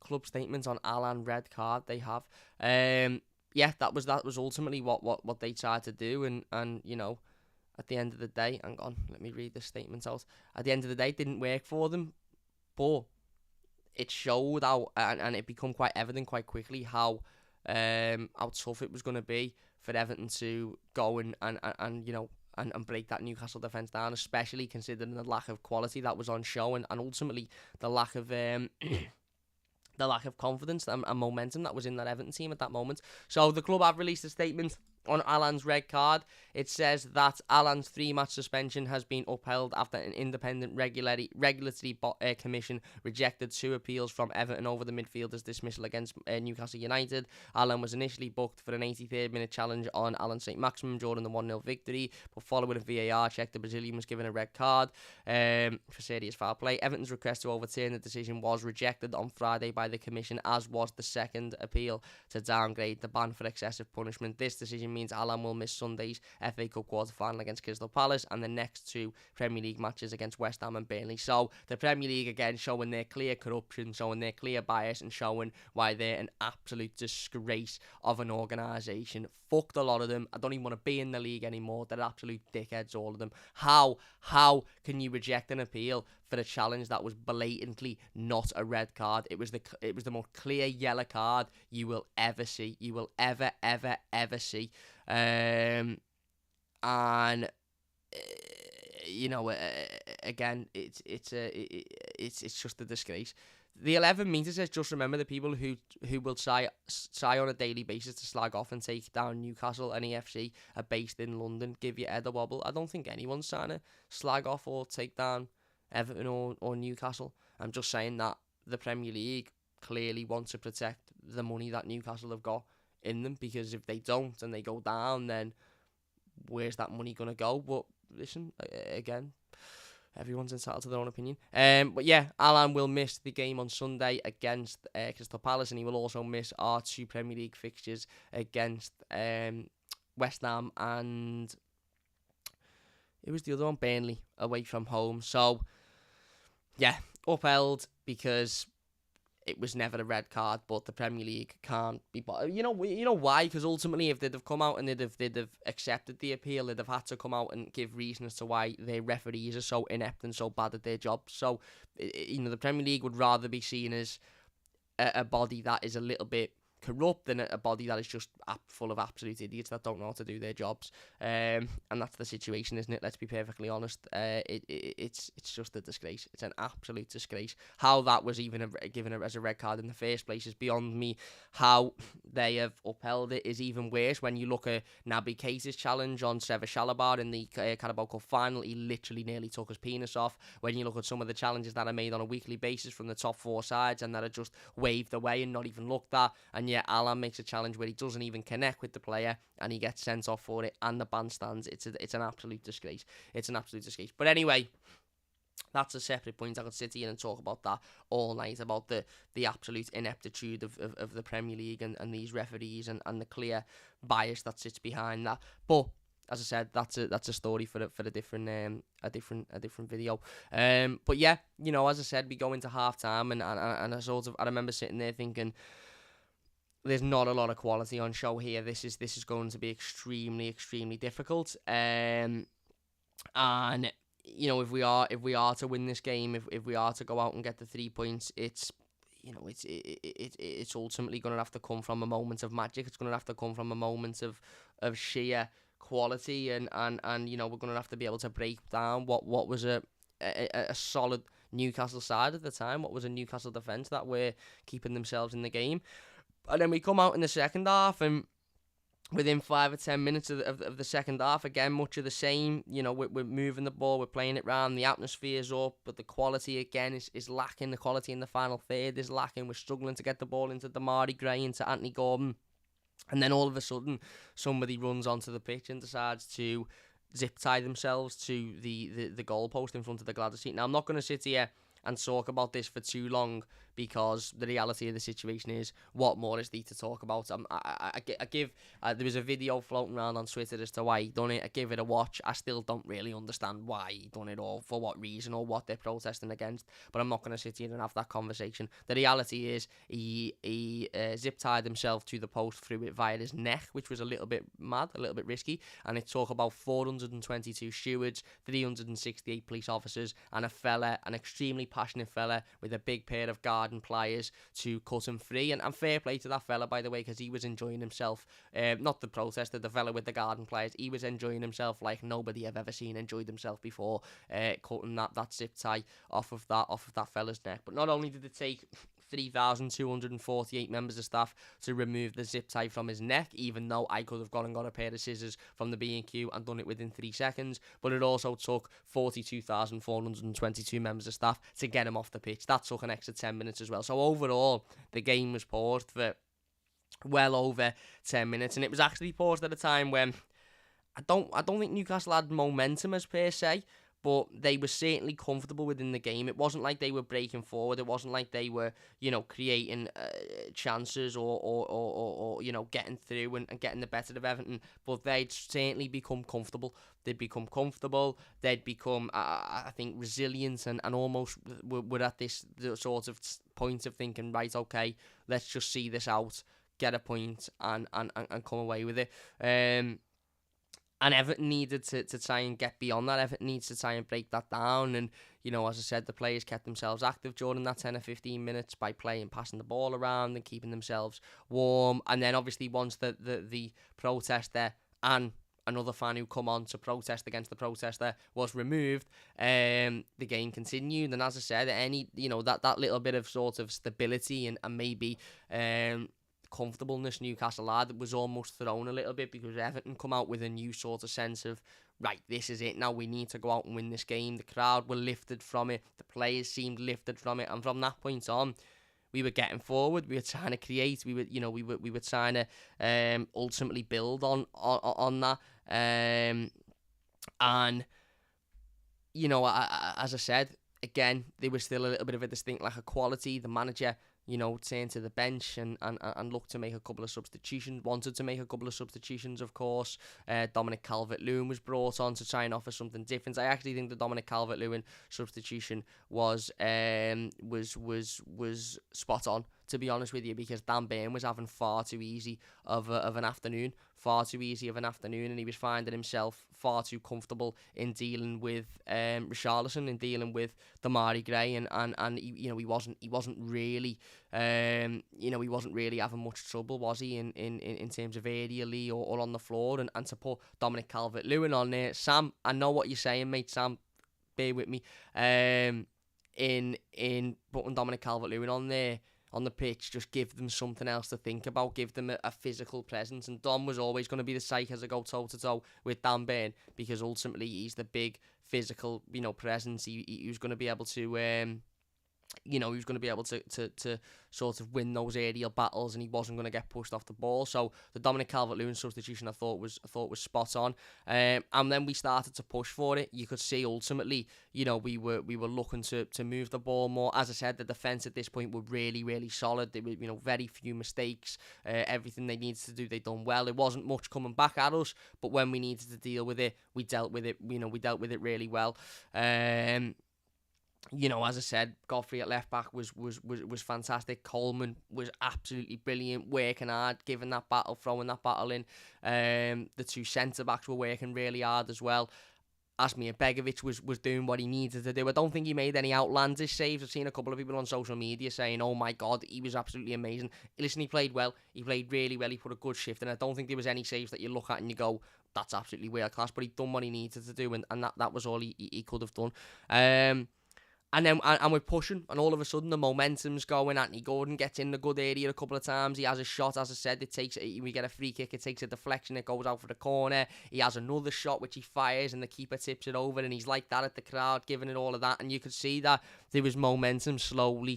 Club statements on Alan red card they have. That was ultimately what they tried to do. And at the end of the day, hang on, let me read the statement out. At the end of the day, it didn't work for them, but it showed how, and it became quite evident quite quickly how tough it was going to be for Everton to go and break that Newcastle defence down, especially considering the lack of quality that was on show, and ultimately the lack of the lack of confidence and momentum that was in that Everton team at that moment. So the club have released a statement on Alan's red card. It says that Alan's 3-match suspension has been upheld after an independent regulatory commission rejected 2 appeals from Everton over the midfielder's dismissal against Newcastle United. Alan was initially booked for an 83rd minute challenge on Alan St. Maximin during the 1-0 victory, but following a VAR check, the Brazilian was given a red card for serious foul play. Everton's request to overturn the decision was rejected on Friday by the commission, as was the second appeal to downgrade the ban for excessive punishment. This decision means Alan will miss Sunday's FA Cup quarter-final against Crystal Palace and the next 2 Premier League matches against West Ham and Burnley. So the Premier League again showing their clear corruption, showing their clear bias, and showing why they're an absolute disgrace of an organisation. Fucked a lot of them. I don't even want to be in the league anymore. They're absolute dickheads, all of them. How can you reject an appeal for a challenge that was blatantly not a red card? It was the most clear yellow card you will ever see. You will ever see. Again, it's just a disgrace. The 11 meter says, just remember the people who will try on a daily basis to slag off and take down Newcastle and EFC are based in London. Give your head a wobble. I don't think anyone's trying to slag off or take down Everton or Newcastle. I'm just saying that the Premier League clearly want to protect the money that Newcastle have got in them, because if they don't and they go down, then where's that money going to go? But listen, again, everyone's entitled to their own opinion. But yeah, Alan will miss the game on Sunday against Crystal Palace, and he will also miss our 2 Premier League fixtures against West Ham and it was the other one, Burnley, away from home. So yeah, upheld because it was never a red card, but the Premier League can't be. You know why? Because ultimately, if they'd have come out and they'd have accepted the appeal, they'd have had to come out and give reasons as to why their referees are so inept and so bad at their job. So, the Premier League would rather be seen as a body that is a little bit corrupt than a body that is just full of absolute idiots that don't know how to do their jobs. And that's the situation, isn't it? Let's be perfectly honest. It's just a disgrace. It's an absolute disgrace. How that was even given as a red card in the first place is beyond me. How they have upheld it is even worse. When you look at Naby Keita's challenge on Trevor Chalobah in the Carabao Cup final, he literally nearly took his penis off. When you look at some of the challenges that are made on a weekly basis from the top 4 sides and that are just waved away and not even looked at, and yet Alan makes a challenge where he doesn't even connect with the player and he gets sent off for it, and the bandstands. It's an absolute disgrace. It's an absolute disgrace. But anyway, that's a separate point. I could sit here and talk about that all night, about the absolute ineptitude of the Premier League and these referees and the clear bias that sits behind that. But as I said, that's a story for a different video. But yeah, as I said, we go into half time and I remember sitting there thinking, there's not a lot of quality on show here. This is going to be extremely, extremely difficult. And if we are to win this game, if we are to go out and get the 3 points, it's ultimately going to have to come from a moment of magic. It's going to have to come from a moment of sheer quality, and we're going to have to be able to break down what was a solid Newcastle side at the time, what was a Newcastle defence that were keeping themselves in the game. And then we come out in the second half and within 5 or 10 minutes of the second half, again, much of the same. We're moving the ball, we're playing it round, the atmosphere's up, but the quality, again, is lacking. The quality in the final third is lacking. We're struggling to get the ball into Damari Gray, into Anthony Gordon. And then all of a sudden, somebody runs onto the pitch and decides to zip tie themselves to the goalpost in front of the Gladys seat. Now, I'm not going to sit here and talk about this for too long, because the reality of the situation is, what more is there to talk about? There was a video floating around on Twitter as to why he done it. I give it a watch. I still don't really understand why he done it, or for what reason, or what they're protesting against, but I'm not going to sit here and have that conversation. The reality is, he zip tied himself to the post through it via his neck, which was a little bit mad, a little bit risky, and it took about 422 stewards, 368 police officers, and an extremely passionate fella with a big pair of garden pliers to cut him free. And fair play to that fella, by the way, because he was enjoying himself. Not the protester, the fella with the garden pliers. He was enjoying himself like nobody I've ever seen enjoyed himself before, cutting that zip tie off of that fella's neck. But not only did it take 3,248 members of staff to remove the zip tie from his neck, even though I could have gone and got a pair of scissors from the B&Q and done it within 3 seconds, but it also took 42,422 members of staff to get him off the pitch. That took an extra 10 minutes as well. So overall, the game was paused for well over 10 minutes, and it was actually paused at a time when I don't think Newcastle had momentum as per se, but they were certainly comfortable within the game. It wasn't like they were breaking forward. It wasn't like they were, creating chances or getting through and getting the better of Everton. But they'd certainly become comfortable. They'd become comfortable. They'd become, I think, resilient and almost were at this sort of point of thinking, right, okay, let's just see this out, get a point, and come away with it. And Everton needed to try and get beyond that. Everton needs to try and break that down. And, as I said, the players kept themselves active during that 10 or 15 minutes by passing the ball around and keeping themselves warm. And then, obviously, once the protester and another fan who come on to protest against the protester was removed, the game continued. And as I said, that little bit of sort of stability and maybe comfortableness Newcastle had was almost thrown a little bit, because Everton come out with a new sort of sense of, right, this is it now, we need to go out and win this game. The crowd were lifted from it, the players seemed lifted from it, and from that point on, we were getting forward, we were trying to create, we were trying to ultimately build on that, and as I said, again, there was still a little bit of a distinct lack of quality. The manager, turned to the bench and looked to make a couple of substitutions, wanted to make a couple of substitutions, of course. Dominic Calvert-Lewin was brought on to try and offer something different. I actually think the Dominic Calvert-Lewin substitution was spot on, to be honest with you, because Dan Burn was having far too easy of an afternoon, and he was finding himself far too comfortable in dealing with Richarlison, in dealing with Damari Gray, and he wasn't really having much trouble, was he, in terms of aerially or on the floor, and to put Dominic Calvert-Lewin on there. Sam, I know what you're saying, mate. Sam, bear with me. In putting Dominic Calvert-Lewin on there, on the pitch, just give them something else to think about, give them a physical presence. And Dom was always going to be the psyche as I go toe-to-toe with Dan Burn, because ultimately he's the big physical, presence. He was going to be able to he was going to be able to sort of win those aerial battles, and he wasn't going to get pushed off the ball. So the Dominic Calvert-Lewin substitution I thought was spot on, and then we started to push for it. You could see ultimately, we were looking to move the ball more. As I said, the defence at this point were really, really solid. There were very few mistakes. Everything they needed to do, they done well. It wasn't much coming back at us, but when we needed to deal with it, we dealt with it. We dealt with it really well. As I said, Godfrey at left back was fantastic. Coleman was absolutely brilliant, working hard, giving that battle, throwing that battle in. The two centre backs were working really hard as well. Asmir Begovic was doing what he needed to do. I don't think he made any outlandish saves. I've seen a couple of people on social media saying, oh my God, he was absolutely amazing. Listen, he played well. He played really well. He put a good shift, and I don't think there was any saves that you look at and you go, that's absolutely world class. But he'd done what he needed to do, and that was all he could have done. And we're pushing, and all of a sudden the momentum's going. Anthony Gordon gets in the good area a couple of times. He has a shot, as I said. We get a free kick. It takes a deflection. It goes out for the corner. He has another shot which he fires, and the keeper tips it over. And he's like that at the crowd, giving it all of that. And you could see that there was momentum slowly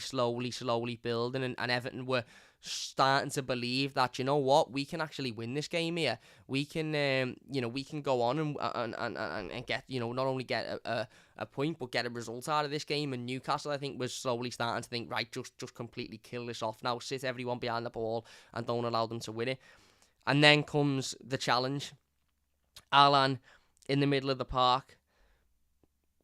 building, and Everton were starting to believe that, you know what, we can actually win this game here. We can, we can go on and get, not only get a point, but get a result out of this game. And Newcastle, I think, was slowly starting to think, right, just completely kill this off now. Sit everyone behind the ball and don't allow them to win it. And then comes the challenge. Alan, in the middle of the park,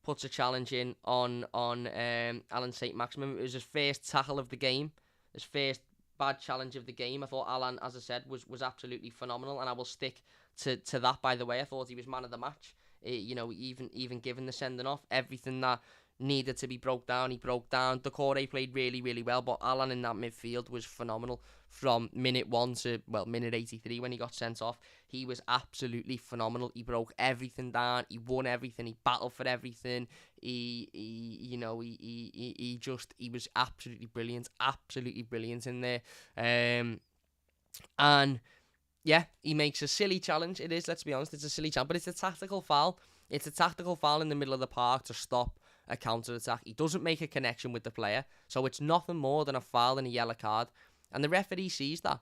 puts a challenge in on Alan St. Maximum. It was his first tackle of the game, his first bad challenge of the game. I thought Alan, as I said, was absolutely phenomenal, and I will stick to that, by the way. I thought he was man of the match. Even given the sending off, everything that needed to be broke down, he broke down. Decore played really, really well, but Alan in that midfield was phenomenal from minute 1 to, minute 83 when he got sent off. He was absolutely phenomenal. He broke everything down. He won everything. He battled for everything. He was absolutely brilliant in there. And yeah, he makes a silly challenge. It is, let's be honest, it's a silly challenge, but it's a tactical foul. It's a tactical foul in the middle of the park to stop a counter-attack. He doesn't make a connection with the player, so it's nothing more than a foul and a yellow card. And the referee sees that.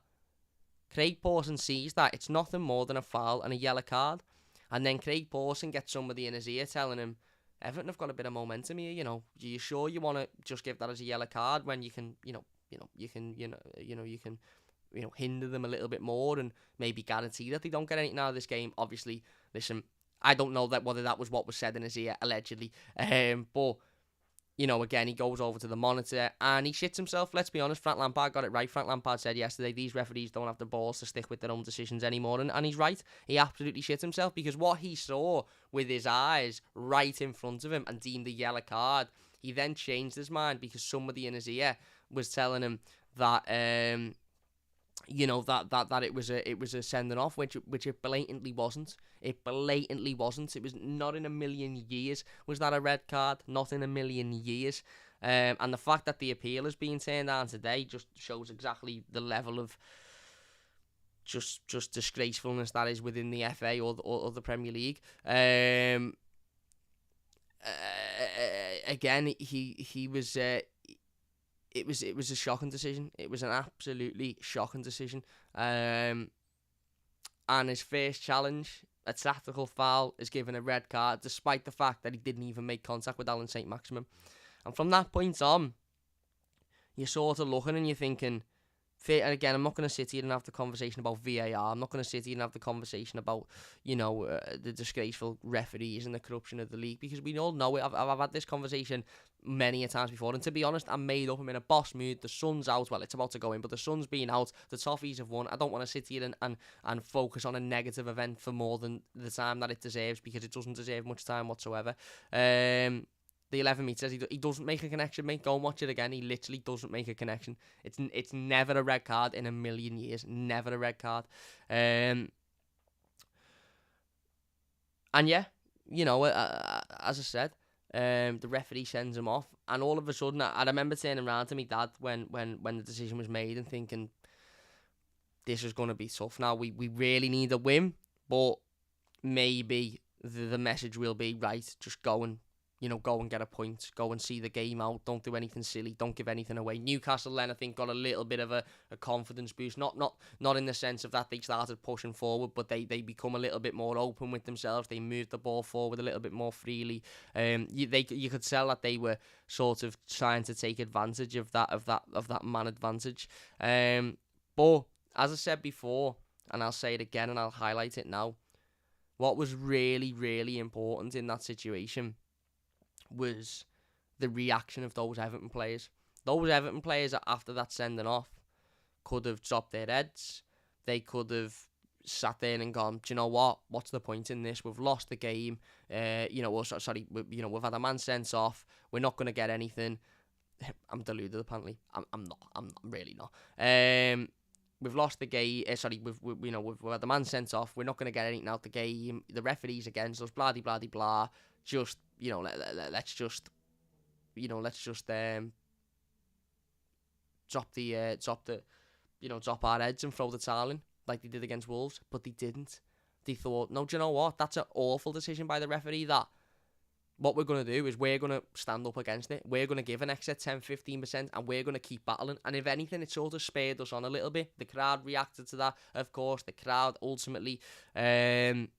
Craig Pawson sees that. It's nothing more than a foul and a yellow card. And then Craig Pawson gets somebody in his ear telling him, Everton have got a bit of momentum here, Are you sure you want to just give that as a yellow card when you can, you can hinder them a little bit more and maybe guarantee that they don't get anything out of this game? Obviously, listen, I don't know whether that was what was said in his ear, allegedly. But, again, he goes over to the monitor and he shits himself. Let's be honest, Frank Lampard got it right. Frank Lampard said yesterday, these referees don't have the balls to stick with their own decisions anymore. And he's right. He absolutely shit himself, because what he saw with his eyes right in front of him and deemed a yellow card, he then changed his mind because somebody in his ear was telling him that... that it was a sending off, which it blatantly wasn't. It blatantly wasn't. It was not in a million years was that a red card. Not in a million years. And the fact that the appeal is being turned down today just shows exactly the level of just disgracefulness that is within the FA or the Premier League. Again, he was. It was a shocking decision. It was an absolutely shocking decision. And his first challenge, a tactical foul, is given a red card, despite the fact that he didn't even make contact with Alan St. Maximum. And from that point on, you're sort of looking and you're thinking, again, I'm not going to sit here and have the conversation about VAR. I'm not going to sit here and have the conversation about, the disgraceful referees and the corruption of the league, because we all know it. I've had this conversation many a times before, and to be honest, I'm made up. I'm in a boss mood. The sun's out. Well, it's about to go in, but the sun's been out. The Toffees have won. I don't want to sit here and focus on a negative event for more than the time that it deserves, because it doesn't deserve much time whatsoever. The 11 metres, he doesn't make a connection, mate. Go and watch it again. He literally doesn't make a connection. It's never a red card in a million years. Never a red card. And yeah, as I said, the referee sends him off, and all of a sudden, I remember turning around to my dad when the decision was made and thinking, this is going to be tough now. We really need a win, but maybe the message will be, right, just go and get a point, go and see the game out, don't do anything silly, don't give anything away. Newcastle then, I think, got a little bit of a confidence boost, not in the sense of that they started pushing forward, but they become a little bit more open with themselves. They moved the ball forward a little bit more freely. You could tell that they were sort of trying to take advantage of that man advantage. But as I said before, and I'll say it again and I'll highlight it now, what was really, really important in that situation was the reaction of those Everton players. Those Everton players, after that sending off, could have dropped their heads. They could have sat there and gone, do you know what? What's the point in this? We've lost the game. We've had a man sent off. We're not going to get anything. I'm deluded, apparently. I'm not. I'm really not. We've lost the game. We've had the man sent off. We're not going to get anything out the game. The referee's against us. Blah, blah, blah, blah. Just, let's just, let's just drop our heads and throw the towel in like they did against Wolves, but they didn't. They thought, no, do you know what? That's an awful decision by the referee. That what we're going to do is we're going to stand up against it. We're going to give an extra 10-15%, and we're going to keep battling. And if anything, it sort of spurred us on a little bit. The crowd reacted to that, of course. The crowd ultimately, again,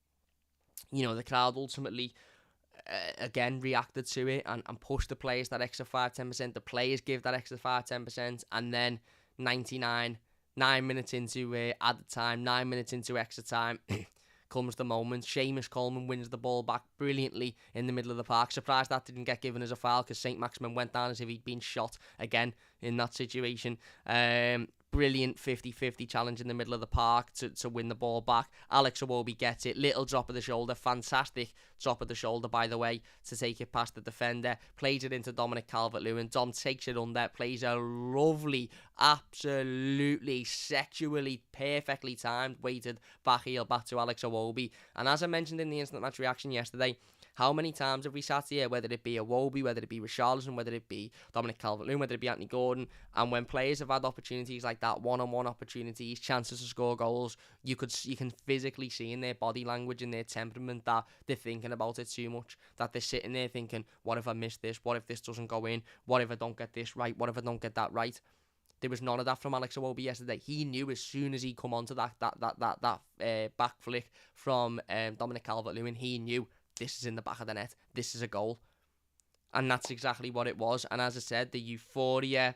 reacted to it and pushed the players that extra 5-10%. The players give that extra 5-10%, and then 99, 9 minutes into added time, 9 minutes into extra time, comes the moment. Seamus Coleman wins the ball back brilliantly in the middle of the park. Surprised that didn't get given as a foul, because St. Maximin went down as if he'd been shot again in that situation. Brilliant 50-50 challenge in the middle of the park to win the ball back. Alex Iwobi gets it. Little drop of the shoulder. Fantastic drop of the shoulder, by the way, to take it past the defender. Plays it into Dominic Calvert-Lewin. Dom takes it under. Plays a lovely, absolutely sexually, perfectly timed, weighted back heel back to Alex Iwobi. And as I mentioned in the instant match reaction yesterday, how many times have we sat here, whether it be Iwobi, whether it be Richarlison, whether it be Dominic Calvert-Lewin, whether it be Anthony Gordon, and when players have had opportunities like that, one-on-one opportunities, chances to score goals, you can physically see in their body language and their temperament that they're thinking about it too much, that they're sitting there thinking, what if I miss this? What if this doesn't go in? What if I don't get this right? What if I don't get that right? There was none of that from Alex Iwobi yesterday. He knew as soon as he come onto that back flick from Dominic Calvert-Lewin, he knew this is in the back of the net. This is a goal. And that's exactly what it was. And as I said, the euphoria,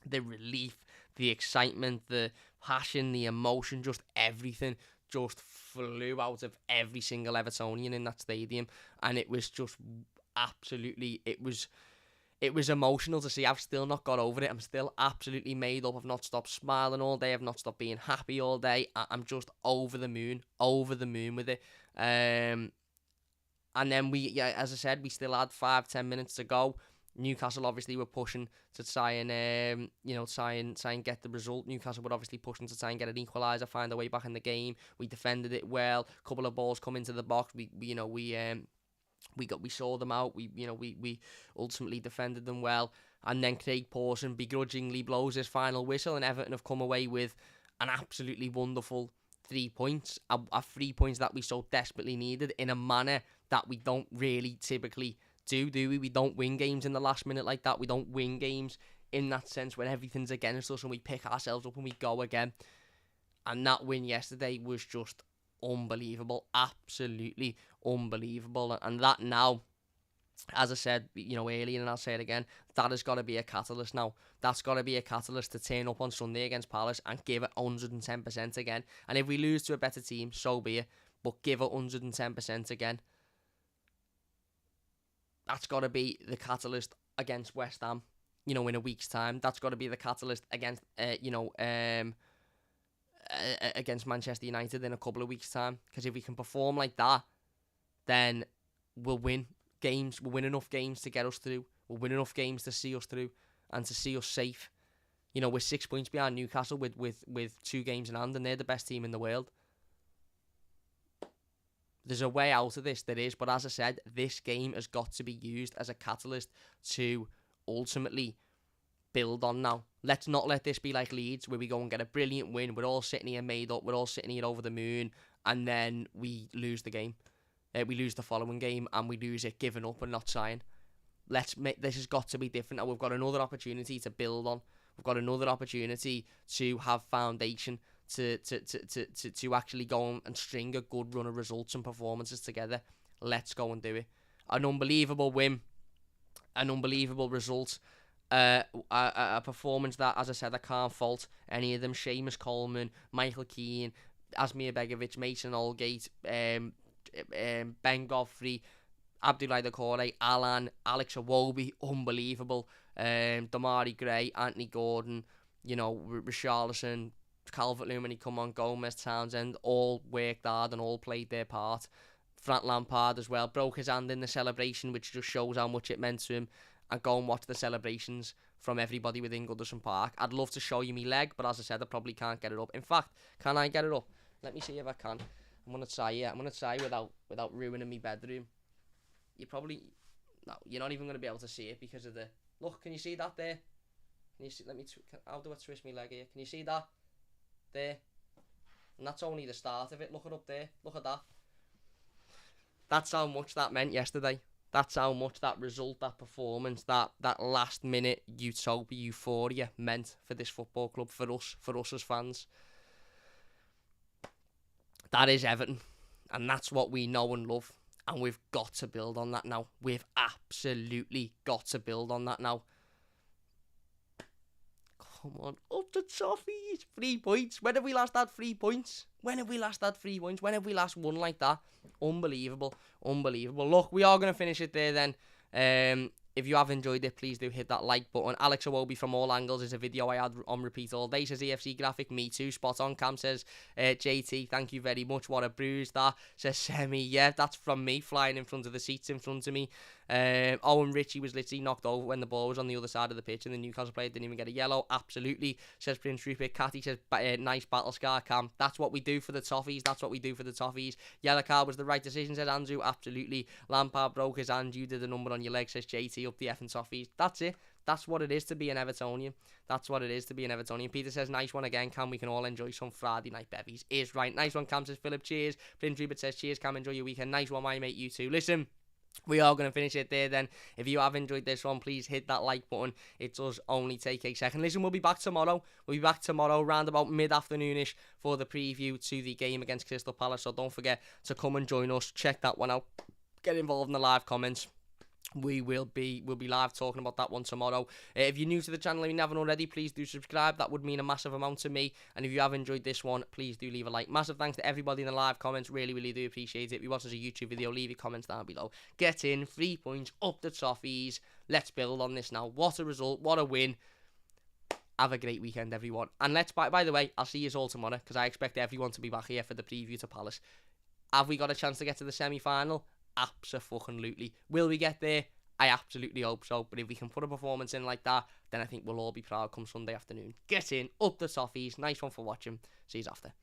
the relief, the excitement, the passion, the emotion, just everything just flew out of every single Evertonian in that stadium. And it was just absolutely, it was emotional to see. I've still not got over it. I'm still absolutely made up. I've not stopped smiling all day. I've not stopped being happy all day. I'm just over the moon with it. And then as I said, we still had 5-10 minutes to go. Newcastle obviously were pushing to try and get the result. Newcastle were obviously pushing to try and get an equaliser, find a way back in the game. We defended it well. A couple of balls come into the box. We saw them out. We ultimately defended them well. And then Craig Pawson begrudgingly blows his final whistle, and Everton have come away with an absolutely wonderful 3 points. 3 points that we so desperately needed in a manner that we don't really typically do we? We don't win games in the last minute like that. We don't win games in that sense when everything's against us and we pick ourselves up and we go again. And that win yesterday was just unbelievable. Absolutely unbelievable. And that now, as I said, earlier, and I'll say it again, that has got to be a catalyst now. That's got to be a catalyst to turn up on Sunday against Palace and give it 110% again. And if we lose to a better team, so be it. But give it 110% again. That's got to be the catalyst against West Ham, in a week's time. That's got to be the catalyst against, against Manchester United in a couple of weeks' time. Because if we can perform like that, then we'll win games. We'll win enough games to get us through. We'll win enough games to see us through and to see us safe. We're 6 points behind Newcastle with 2 games in hand, and they're the best team in the world. There's a way out of this, there is, but as I said, this game has got to be used as a catalyst to ultimately build on now. Let's not let this be like Leeds, where we go and get a brilliant win, we're all sitting here made up, we're all sitting here over the moon, and then we lose the game. We lose the following game, and we lose it giving up and not trying. This has got to be different, and we've got another opportunity to build on. We've got another opportunity to have foundation, to actually go on and string a good run of results and performances together. Let's go and do it. An unbelievable win, an unbelievable result, a performance that, as I said, I can't fault any of them. Seamus Coleman, Michael Keane, Asmir Begovic, Mason Holgate, Ben Godfrey, Abdoulaye Doucouré, Alan, Alex Iwobi, unbelievable. Damari Gray, Anthony Gordon, Richarlison, Calvert-Lewin when he come on, Gomez, Townsend, all worked hard and all played their part. Frank Lampard as well, broke his hand in the celebration, which just shows how much it meant to him. And go and watch the celebrations from everybody within Goodison Park. I'd love to show you my leg, but as I said, I probably can't get it up. In fact, can I get it up? Let me see if I can. I'm gonna try without ruining my bedroom. You probably, No, you're not even going to be able to see it because of the... Look, can you see that there? Can you see... How do I twist my leg here? Can you see that? There. And that's only the start of it. Look it up there. Look at that. That's how much that meant yesterday. That's how much that result, that performance, that last minute utopia, euphoria meant for this football club, for us as fans. That is Everton. And that's what we know and love. And we've got to build on that now. We've absolutely got to build on that now. Come on, up the toffees. 3 points. When have we last had 3 points? When have we last had 3 points? When have we last won like that? Unbelievable. Unbelievable. Look, we are going to finish it there then. If you have enjoyed it, please do hit that like button. Alex Iwobi from All Angles is a video I had on repeat all day. Says EFC Graphic, me too. Spot on. Cam says, JT, thank you very much. What a bruise that. Says Semi, yeah, that's from me flying in front of the seats in front of me. Owen Ritchie was literally knocked over when the ball was on the other side of the pitch and the Newcastle player didn't even get a yellow. Absolutely. Says Prince Rupert. Catty says, nice battle scar, Cam. That's what we do for the Toffees. That's what we do for the Toffees. Yellow card was the right decision, said Andrew. Absolutely. Lampard broke his hand. You did the number on your leg, says JT. Up the effing Toffees. That's it. That's what it is to be an Evertonian. That's what it is to be an Evertonian. Peter says, nice one again, Cam. We can all enjoy some Friday night bevies. Is right. Nice one, Cam, says Philip. Cheers. Prince Rupert says, cheers, Cam. Enjoy your weekend. Nice one, my mate. You too. Listen. We are going to finish it there then. If you have enjoyed this one, please hit that like button. It does only take a second. Listen, we'll be back tomorrow. We'll be back tomorrow around about mid-afternoonish for the preview to the game against Crystal Palace. So don't forget to come and join us. Check that one out. Get involved in the live comments. We'll be live talking about that one tomorrow. If you're new to the channel and you haven't already, please do subscribe. That would mean a massive amount to me. And if you have enjoyed this one, please do leave a like. Massive thanks to everybody in the live comments. Really, really do appreciate it. If you watch as a YouTube video, leave your comments down below. Get in, 3 points, up the Toffees. Let's build on this now. What a result, what a win. Have a great weekend, everyone. And by the way, I'll see you all tomorrow because I expect everyone to be back here for the preview to Palace. Have we got a chance to get to the semi-final? Absolutely. Will we get there? I absolutely hope so. But if we can put a performance in like that, then I think we'll all be proud come Sunday afternoon. Get in, up the Toffees. Nice one for watching. See you after.